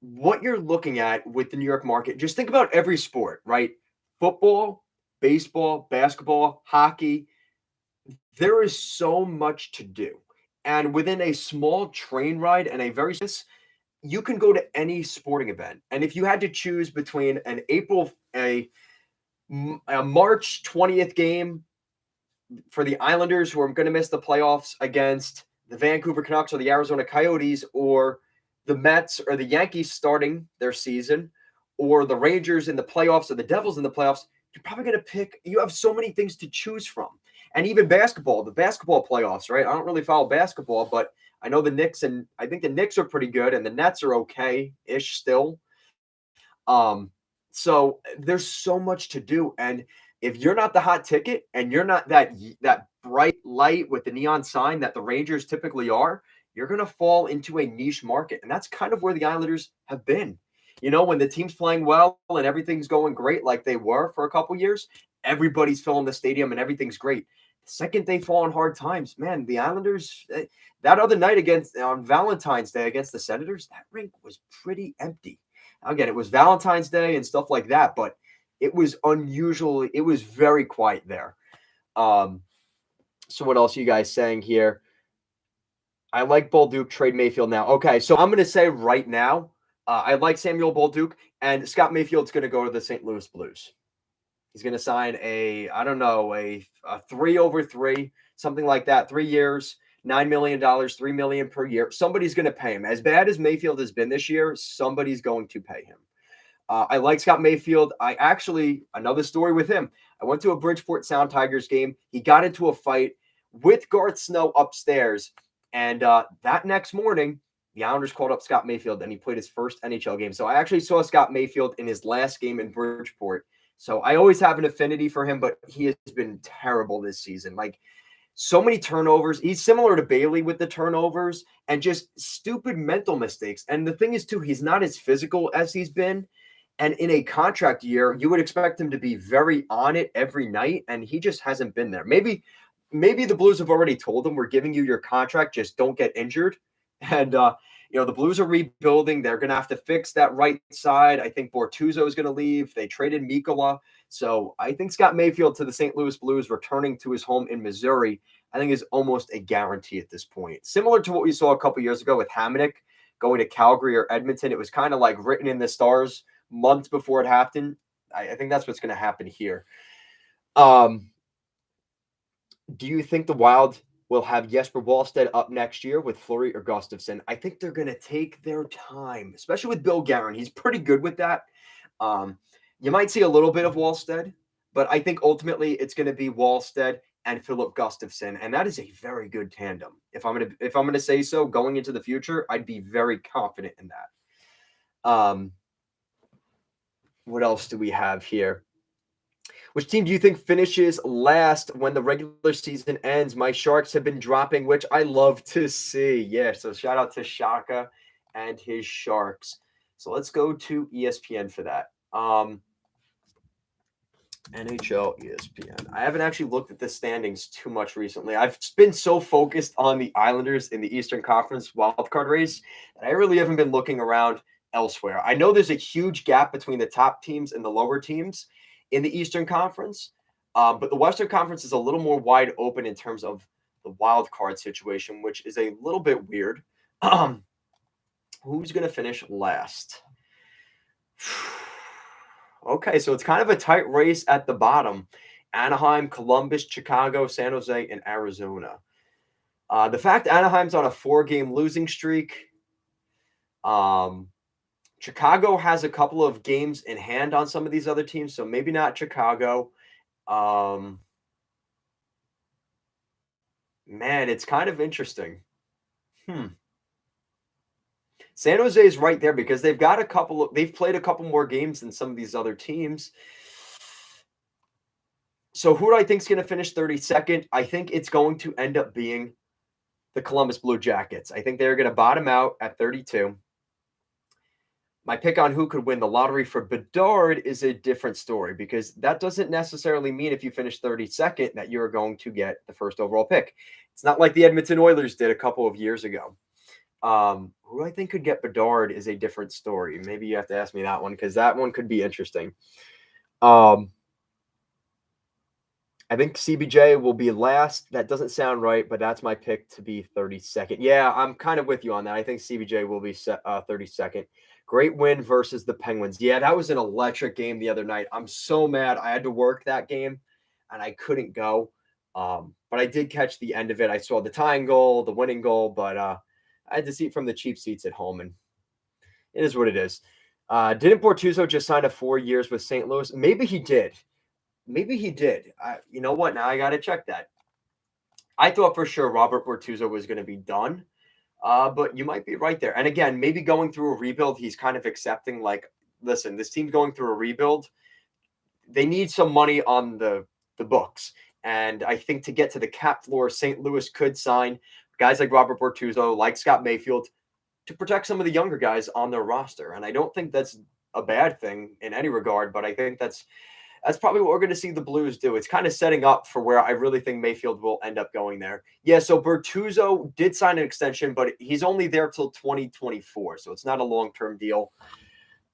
[SPEAKER 1] what you're looking at with the New York market, just think about every sport, right? Football, baseball, basketball, hockey. There is so much to do. And within a small train ride and you can go to any sporting event. And if you had to choose between a March 20th game for the Islanders, who are going to miss the playoffs against the Vancouver Canucks or the Arizona Coyotes, or the Mets or the Yankees starting their season, or the Rangers in the playoffs or the Devils in the playoffs, you're probably going to pick. You have so many things to choose from. And even basketball, the basketball playoffs, right? I don't really follow basketball, but I know the Knicks, and I think the Knicks are pretty good, and the Nets are okay-ish still. So there's so much to do. And if you're not the hot ticket and you're not that bright light with the neon sign that the Rangers typically are, you're going to fall into a niche market. And that's kind of where the Islanders have been. When the team's playing well and everything's going great like they were for a couple years, everybody's filling the stadium and everything's great. The second they fall on hard times, man, the Islanders, that other night on Valentine's Day against the Senators, that rink was pretty empty. Again, it was Valentine's Day and stuff like that, but it was unusually, it was very quiet there. So what else are you guys saying here? I like Bolduc, trade Mayfield now. Okay, so I'm going to say right now, I like Samuel Bolduc, and Scott Mayfield's going to go to the St. Louis Blues. He's going to sign a 3/3, something like that, 3 years, $9 million, $3 million per year. Somebody's going to pay him. As bad as Mayfield has been this year, somebody's going to pay him. I like Scott Mayfield. Another story with him. I went to a Bridgeport Sound Tigers game. He got into a fight with Garth Snow upstairs. And that next morning, the Islanders called up Scott Mayfield, and he played his first NHL game. So I actually saw Scott Mayfield in his last game in Bridgeport. So I always have an affinity for him, but he has been terrible this season. Like, so many turnovers. He's similar to Bailey with the turnovers and just stupid mental mistakes. And the thing is, too, he's not as physical as he's been. And in a contract year, you would expect him to be very on it every night, and he just hasn't been there. Maybe the Blues have already told him, we're giving you your contract, just don't get injured. And the Blues are rebuilding. They're going to have to fix that right side. I think Bortuzzo is going to leave. They traded Mikkola. So I think Scott Mayfield to the St. Louis Blues returning to his home in Missouri, I think is almost a guarantee at this point. Similar to what we saw a couple years ago with Hamonic going to Calgary or Edmonton. It was kind of like written in the stars months before it happened. I think that's what's going to happen here. Do you think the Wild will have Jesper Wallstedt up next year with Fleury or Gustafsson? I think they're going to take their time, especially with Bill Guerin. He's pretty good with that. You might see a little bit of Wallstedt, but I think ultimately it's going to be Wallstedt and Philip Gustafsson, and that is a very good tandem. If I'm going to say so, going into the future, I'd be very confident in that. What else do we have here? Which team do you think finishes last when the regular season ends? My Sharks have been dropping, which I love to see. Yeah, so shout out to Shaka and his Sharks. So let's go to ESPN for that. NHL ESPN. I haven't actually looked at the standings too much recently. I've been so focused on the Islanders in the Eastern Conference wildcard race that I really haven't been looking around elsewhere. I know there's a huge gap between the top teams and the lower teams in the Eastern Conference, but the Western Conference is a little more wide open in terms of the wild card situation, which is a little bit weird. Who's going to finish last? Okay, so it's kind of a tight race at the bottom. Anaheim, Columbus, Chicago, San Jose, and Arizona. The fact Anaheim's on a 4-game losing streak, Chicago has a couple of games in hand on some of these other teams, so maybe not Chicago. Man, it's kind of interesting. San Jose is right there because they've played a couple more games than some of these other teams. So who do I think is going to finish 32nd? I think it's going to end up being the Columbus Blue Jackets. I think they're going to bottom out at 32. My pick on who could win the lottery for Bedard is a different story because that doesn't necessarily mean if you finish 32nd that you're going to get the first overall pick. It's not like the Edmonton Oilers did a couple of years ago. Who I think could get Bedard is a different story. Maybe you have to ask me that one because that one could be interesting. I think CBJ will be last. That doesn't sound right, but that's my pick to be 32nd. Yeah, I'm kind of with you on that. I think CBJ will be 32nd. Great win versus the Penguins. Yeah, that was an electric game the other night. I'm so mad. I had to work that game, and I couldn't go. But I did catch the end of it. I saw the tying goal, the winning goal, but I had to see it from the cheap seats at home, and it is what it is. Didn't Bortuzzo just sign a 4 years with St. Louis? Maybe he did. You know what? Now I got to check that. I thought for sure Robert Bortuzzo was going to be done. But you might be right there. And again, maybe going through a rebuild, he's kind of accepting like, listen, this team's going through a rebuild. they need some money on the books. And I think to get to the cap floor, St. Louis could sign guys like Robert Bortuzzo, like Scott Mayfield, to protect some of the younger guys on their roster. And I don't think that's a bad thing in any regard, but I think that's probably what we're going to see the Blues do. It's kind of setting up for where I really think Mayfield will end up going there. Yeah, so Bertuzzo did sign an extension, but he's only there till 2024, so it's not a long-term deal.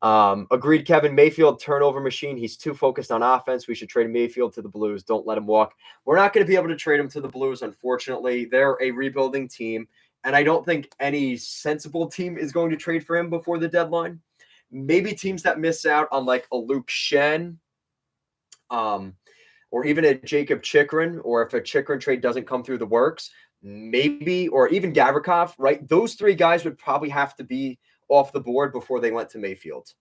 [SPEAKER 1] Agreed, Kevin. Mayfield, turnover machine. He's too focused on offense. We should trade Mayfield to the Blues. Don't let him walk. We're not going to be able to trade him to the Blues, unfortunately. They're a rebuilding team, and I don't think any sensible team is going to trade for him before the deadline. Maybe teams that miss out on like a Luke Shen, or even a Jacob Chikrin, or if a Chikrin trade doesn't come through the works, maybe, or even Gavrikov, right? Those three guys would probably have to be off the board before they went to Mayfield.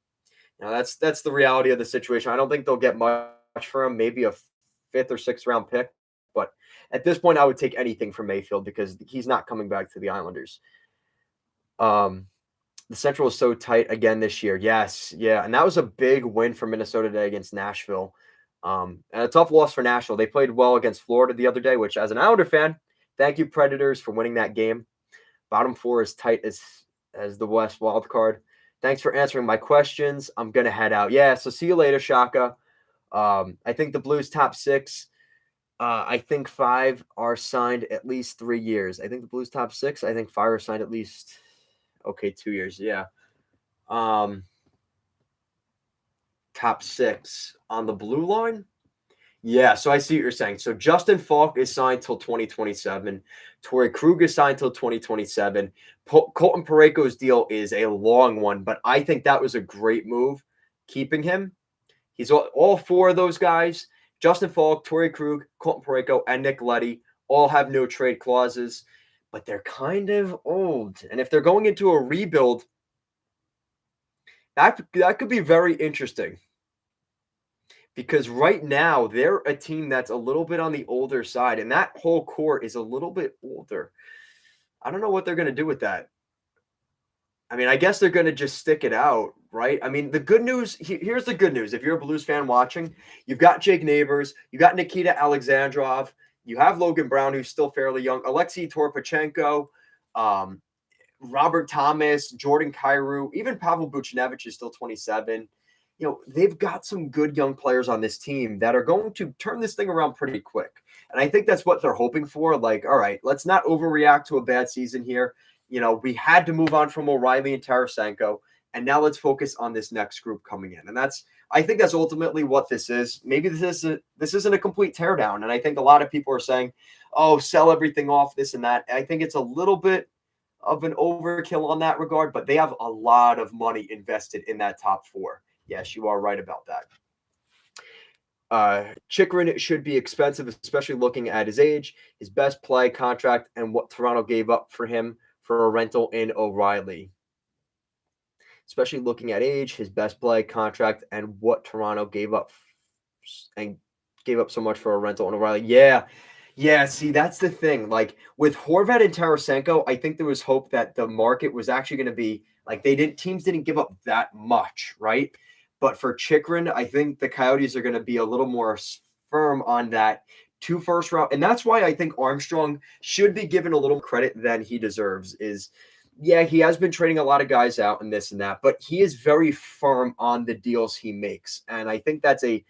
[SPEAKER 1] Now that's the reality of the situation. I don't think they'll get much for him, maybe a 5th or 6th round pick, but at this point, I would take anything from Mayfield because he's not coming back to the Islanders. The Central is so tight again this year. Yes, yeah, and that was a big win for Minnesota today against Nashville. And a tough loss for Nashville. They played well against Florida the other day, which, as an Islander fan, thank you, Predators, for winning that game. Bottom 4 is tight as the West wild card. Thanks for answering my questions. I'm gonna head out. Yeah, so see you later, Shaka. I think the Blues top 6. I think 5 are signed at least 3 years. I think the Blues top 6. I think 5 are signed at least 2 years. Yeah. Top 6 on the blue line. Yeah, so I see what you're saying. So Justin Falk is signed till 2027. Torrey Krug is signed till 2027. Colton Parayko's deal is a long one, but I think that was a great move, keeping him. He's all 4 of those guys, Justin Falk, Torrey Krug, Colton Parayko, and Nick Leddy, all have no trade clauses, but they're kind of old. And if they're going into a rebuild, that could be very interesting. Because right now, they're a team that's a little bit on the older side, and that whole core is a little bit older. I don't know what they're going to do with that. I mean, I guess they're going to just stick it out, right? I mean, the good news, here's the good news. If you're a Blues fan watching, you've got Jake Neighbors, you got Nikita Alexandrov, you have Logan Brown, who's still fairly young, Alexei Torpachenko, Robert Thomas, Jordan Kyrou, even Pavel Buchnevich is still 27. They've got some good young players on this team that are going to turn this thing around pretty quick. And I think that's what they're hoping for. Like, all right, let's not overreact to a bad season here. We had to move on from O'Reilly and Tarasenko, and now let's focus on this next group coming in. And I think that's ultimately what this is. Maybe this isn't a complete teardown. And I think a lot of people are saying, oh, sell everything off, this and that. I think it's a little bit of an overkill on that regard, but they have a lot of money invested in that top 4. Yes, you are right about that. Chikrin should be expensive, especially looking at his age, his best play contract, and what Toronto gave up for him for a rental in O'Reilly. Especially looking at age, his best play contract, and what Toronto gave up so much for a rental in O'Reilly. Yeah. See, that's the thing. Like with Horvat and Tarasenko, I think there was hope that the market was actually going to be like teams didn't give up that much, right? But for Chikrin, I think the Coyotes are going to be a little more firm on that 2 first round. And that's why I think Armstrong should be given a little credit than he deserves. Yeah, he has been trading a lot of guys out and this and that, but he is very firm on the deals he makes. And I think that's he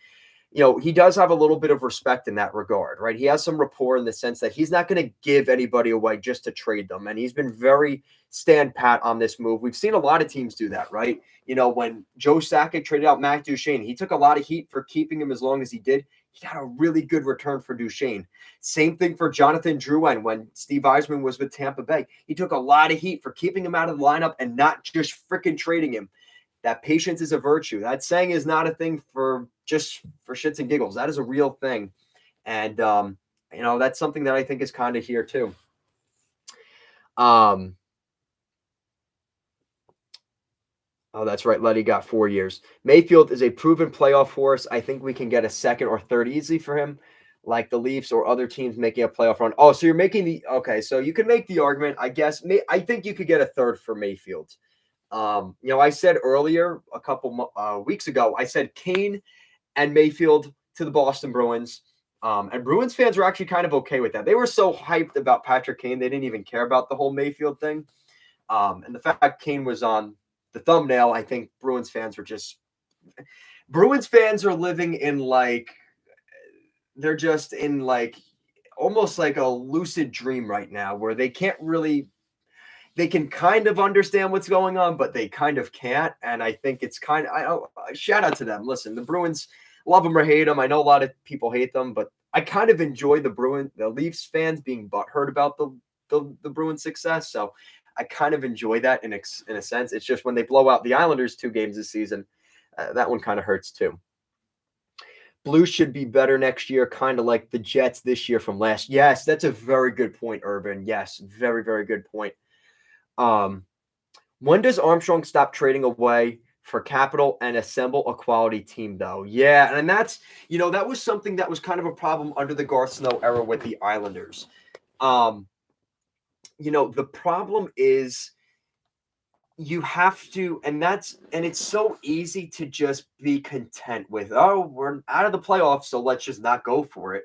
[SPEAKER 1] does have a little bit of respect in that regard, right? He has some rapport in the sense that he's not going to give anybody away just to trade them. And he's been very stand pat on this move. We've seen a lot of teams do that, right? When Joe Sakic traded out Matt Duchene, he took a lot of heat for keeping him as long as he did. He got a really good return for Duchene. Same thing for Jonathan Drouin when Steve Eisman was with Tampa Bay. He took a lot of heat for keeping him out of the lineup and not just freaking trading him. That patience is a virtue. That saying is not a thing for shits and giggles. That is a real thing. And, that's something that I think is kind of here too. Oh, that's right. Letty got 4 years. Mayfield is a proven playoff force. I think we can get a 2nd or 3rd easy for him, like the Leafs or other teams making a playoff run. Oh, so you're making okay. So you can make the argument, I guess. I think you could get a 3rd for Mayfield. I said earlier, a couple weeks ago, I said Kane and Mayfield to the Boston Bruins. And Bruins fans were actually kind of okay with that. They were so hyped about Patrick Kane, they didn't even care about the whole Mayfield thing. And the fact Kane was on the thumbnail, I think Bruins fans are living in they're just in almost like a lucid dream right now where they can kind of understand what's going on, but they kind of can't. And I think it's shout out to them. Listen, the Bruins, love them or hate them. I know a lot of people hate them, but I kind of enjoy the Leafs fans being butthurt about the Bruins' success. So I kind of enjoy that in a sense. It's just when they blow out the Islanders 2 games this season, that one kind of hurts too. Blues should be better next year, kind of like the Jets this year from last. Yes, that's a very good point, Urban. Yes, very, very good point. When does Armstrong stop trading away for capital and assemble a quality team, though? Yeah, and that's, that was something that was kind of a problem under the Garth Snow era with the Islanders. The problem is you have to, and it's so easy to just be content with, oh, we're out of the playoffs, so let's just not go for it.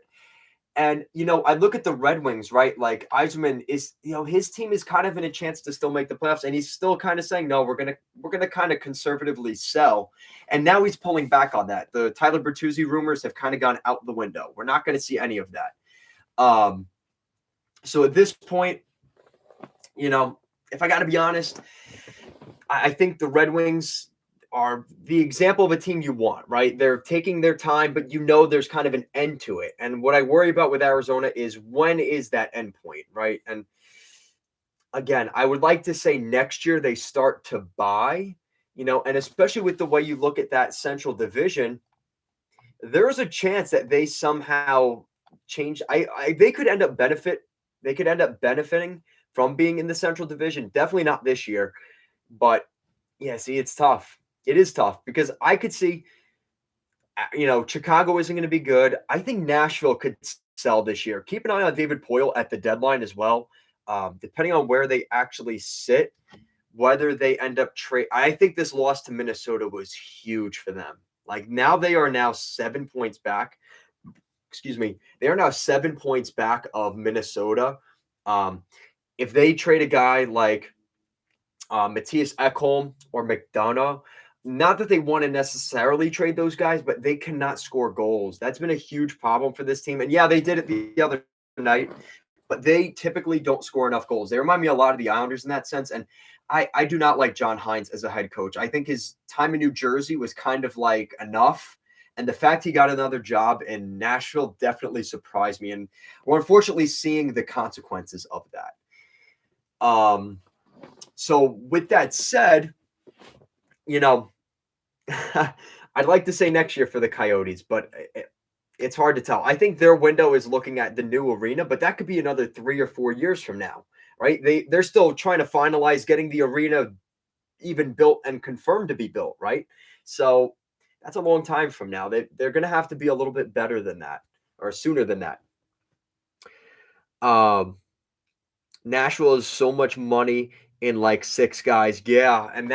[SPEAKER 1] And, I look at the Red Wings, right? Like Yzerman is, his team is kind of in a chance to still make the playoffs. And he's still kind of saying, no, we're going to kind of conservatively sell. And now he's pulling back on that. The Tyler Bertuzzi rumors have kind of gone out the window. We're not going to see any of that. So at this point, if I got to be honest, I think the Red Wings are the example of a team you want, right? They're taking their time, but there's kind of an end to it. And what I worry about with Arizona is when is that end point, right? And again, I would like to say next year they start to buy, and especially with the way you look at that Central Division, there's a chance that they somehow change. They could end up benefiting from being in the Central Division. Definitely not this year, but yeah, see, it's tough. It is tough because I could see, Chicago isn't going to be good. I think Nashville could sell this year. Keep an eye on David Poile at the deadline as well. Depending on where they actually sit, whether they end up trade. I think this loss to Minnesota was huge for them. Like now they are now 7 points back. Excuse me. They are now 7 points back of Minnesota. If they trade a guy like Matthias Ekholm or McDonough, not that they want to necessarily trade those guys, but they cannot score goals. That's been a huge problem for this team. And yeah, they did it the other night, but they typically don't score enough goals. They remind me a lot of the Islanders in that sense. And I do not like John Hines as a head coach. I think his time in New Jersey was kind of like enough. And the fact he got another job in Nashville definitely surprised me. And we're unfortunately seeing the consequences of that. So with that said, I'd like to say next year for the Coyotes, but it's hard to tell. I think their window is looking at the new arena, but that could be another 3 or 4 years from now, right? They're still trying to finalize getting the arena even built and confirmed to be built, right? So that's a long time from now. They're going to have to be a little bit better than that or sooner than that. Nashville is so much money in like 6 guys. Yeah, and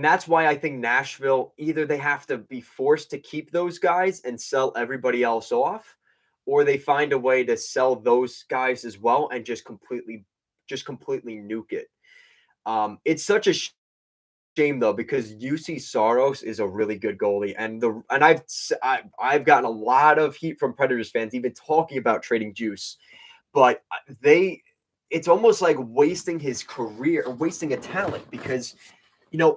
[SPEAKER 1] that's why I think Nashville, either they have to be forced to keep those guys and sell everybody else off, or they find a way to sell those guys as well and just completely nuke it. It's such a shame though, because UC Saros is a really good goalie, and I've gotten a lot of heat from Predators fans even talking about trading Juice, but it's almost like wasting his career or wasting a talent because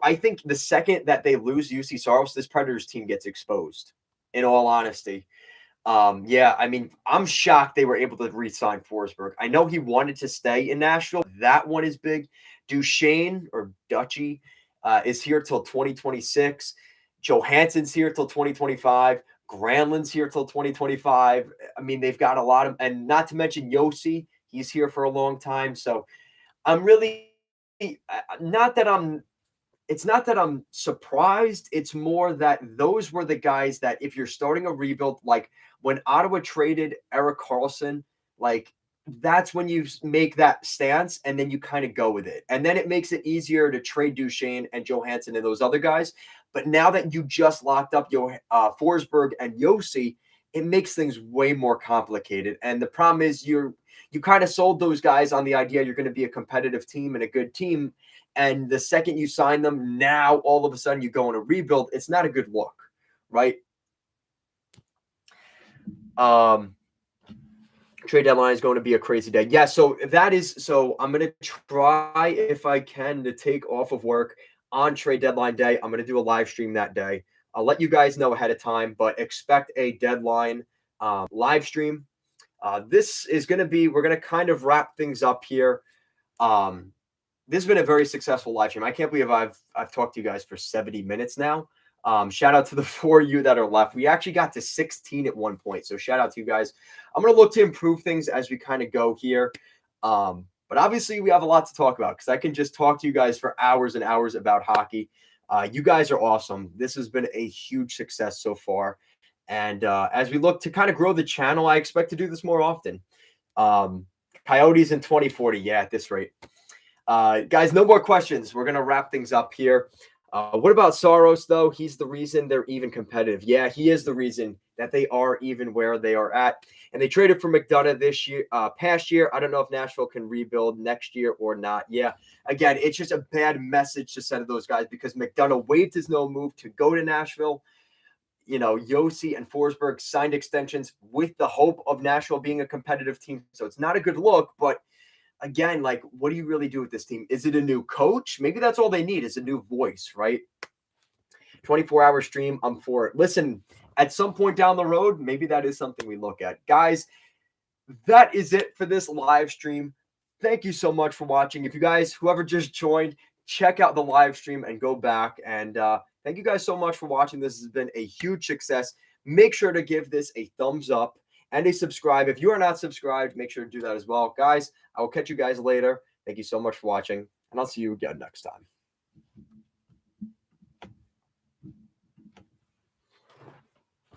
[SPEAKER 1] I think the second that they lose UC Saros, this Predators team gets exposed, in all honesty. Yeah, I mean, I'm shocked they were able to re-sign Forsberg. I know he wanted to stay in Nashville. That one is big. Duchesne or Dutchy is here till 2026. Johansson's here till 2025. Granlund's here till 2025. I mean, they've got a lot of, and not to mention Yossi, he's here for a long time. So I'm really it's not that I'm surprised. It's more that those were the guys that if you're starting a rebuild, like when Ottawa traded Erik Karlsson, like that's when you make that stance and then you kind of go with it. And then it makes it easier to trade Duchesne and Johansson and those other guys. But now that you just locked up Forsberg and Yossi, it makes things way more complicated. And the problem is you kind of sold those guys on the idea you're going to be a competitive team and a good team. And the second you sign them, now all of a sudden you go in a rebuild. It's not a good look, right? Trade deadline is going to be a crazy day. Yeah, so I'm going to try, if I can, to take off of work on trade deadline day. I'm going to do a live stream that day. I'll let you guys know ahead of time, but expect a deadline live stream. This is going to be, we're going to kind of wrap things up here. This has been a very successful live stream. I can't believe I've talked to you guys for 70 minutes now. Shout out to the 4 of you that are left. We actually got to 16 at one point. So shout out to you guys. I'm going to look to improve things as we kind of go here. But obviously we have a lot to talk about because I can just talk to you guys for hours and hours about hockey. You guys are awesome. This has been a huge success so far. And as we look to kind of grow the channel, I expect to do this more often. Coyotes in 2040. Yeah, at this rate. Guys, no more questions. We're going to wrap things up here. What about Saros, though? He's the reason they're even competitive. Yeah, he is the reason that they are even where they are at. And they traded for McDonough this year, past year. I don't know if Nashville can rebuild next year or not. Yeah, again, it's just a bad message to send to those guys because McDonough waived his no move to go to Nashville. You know, Yossi and Forsberg signed extensions with the hope of Nashville being a competitive team. So it's not a good look, but again, like, what do you really do with this team? Is it a new coach? Maybe that's all they need is a new voice, right? 24-hour stream, I'm for it. Listen, at some point down the road, maybe that is something we look at. Guys, that is it for this live stream. Thank you so much for watching. If you guys, whoever just joined, check out the live stream and go back. And thank you guys so much for watching. This has been a huge success. Make sure to give this a thumbs up and a subscribe. If you are not subscribed, make sure to do that as well. Guys, I will catch you guys later. Thank you so much for watching, and I'll see you again next time.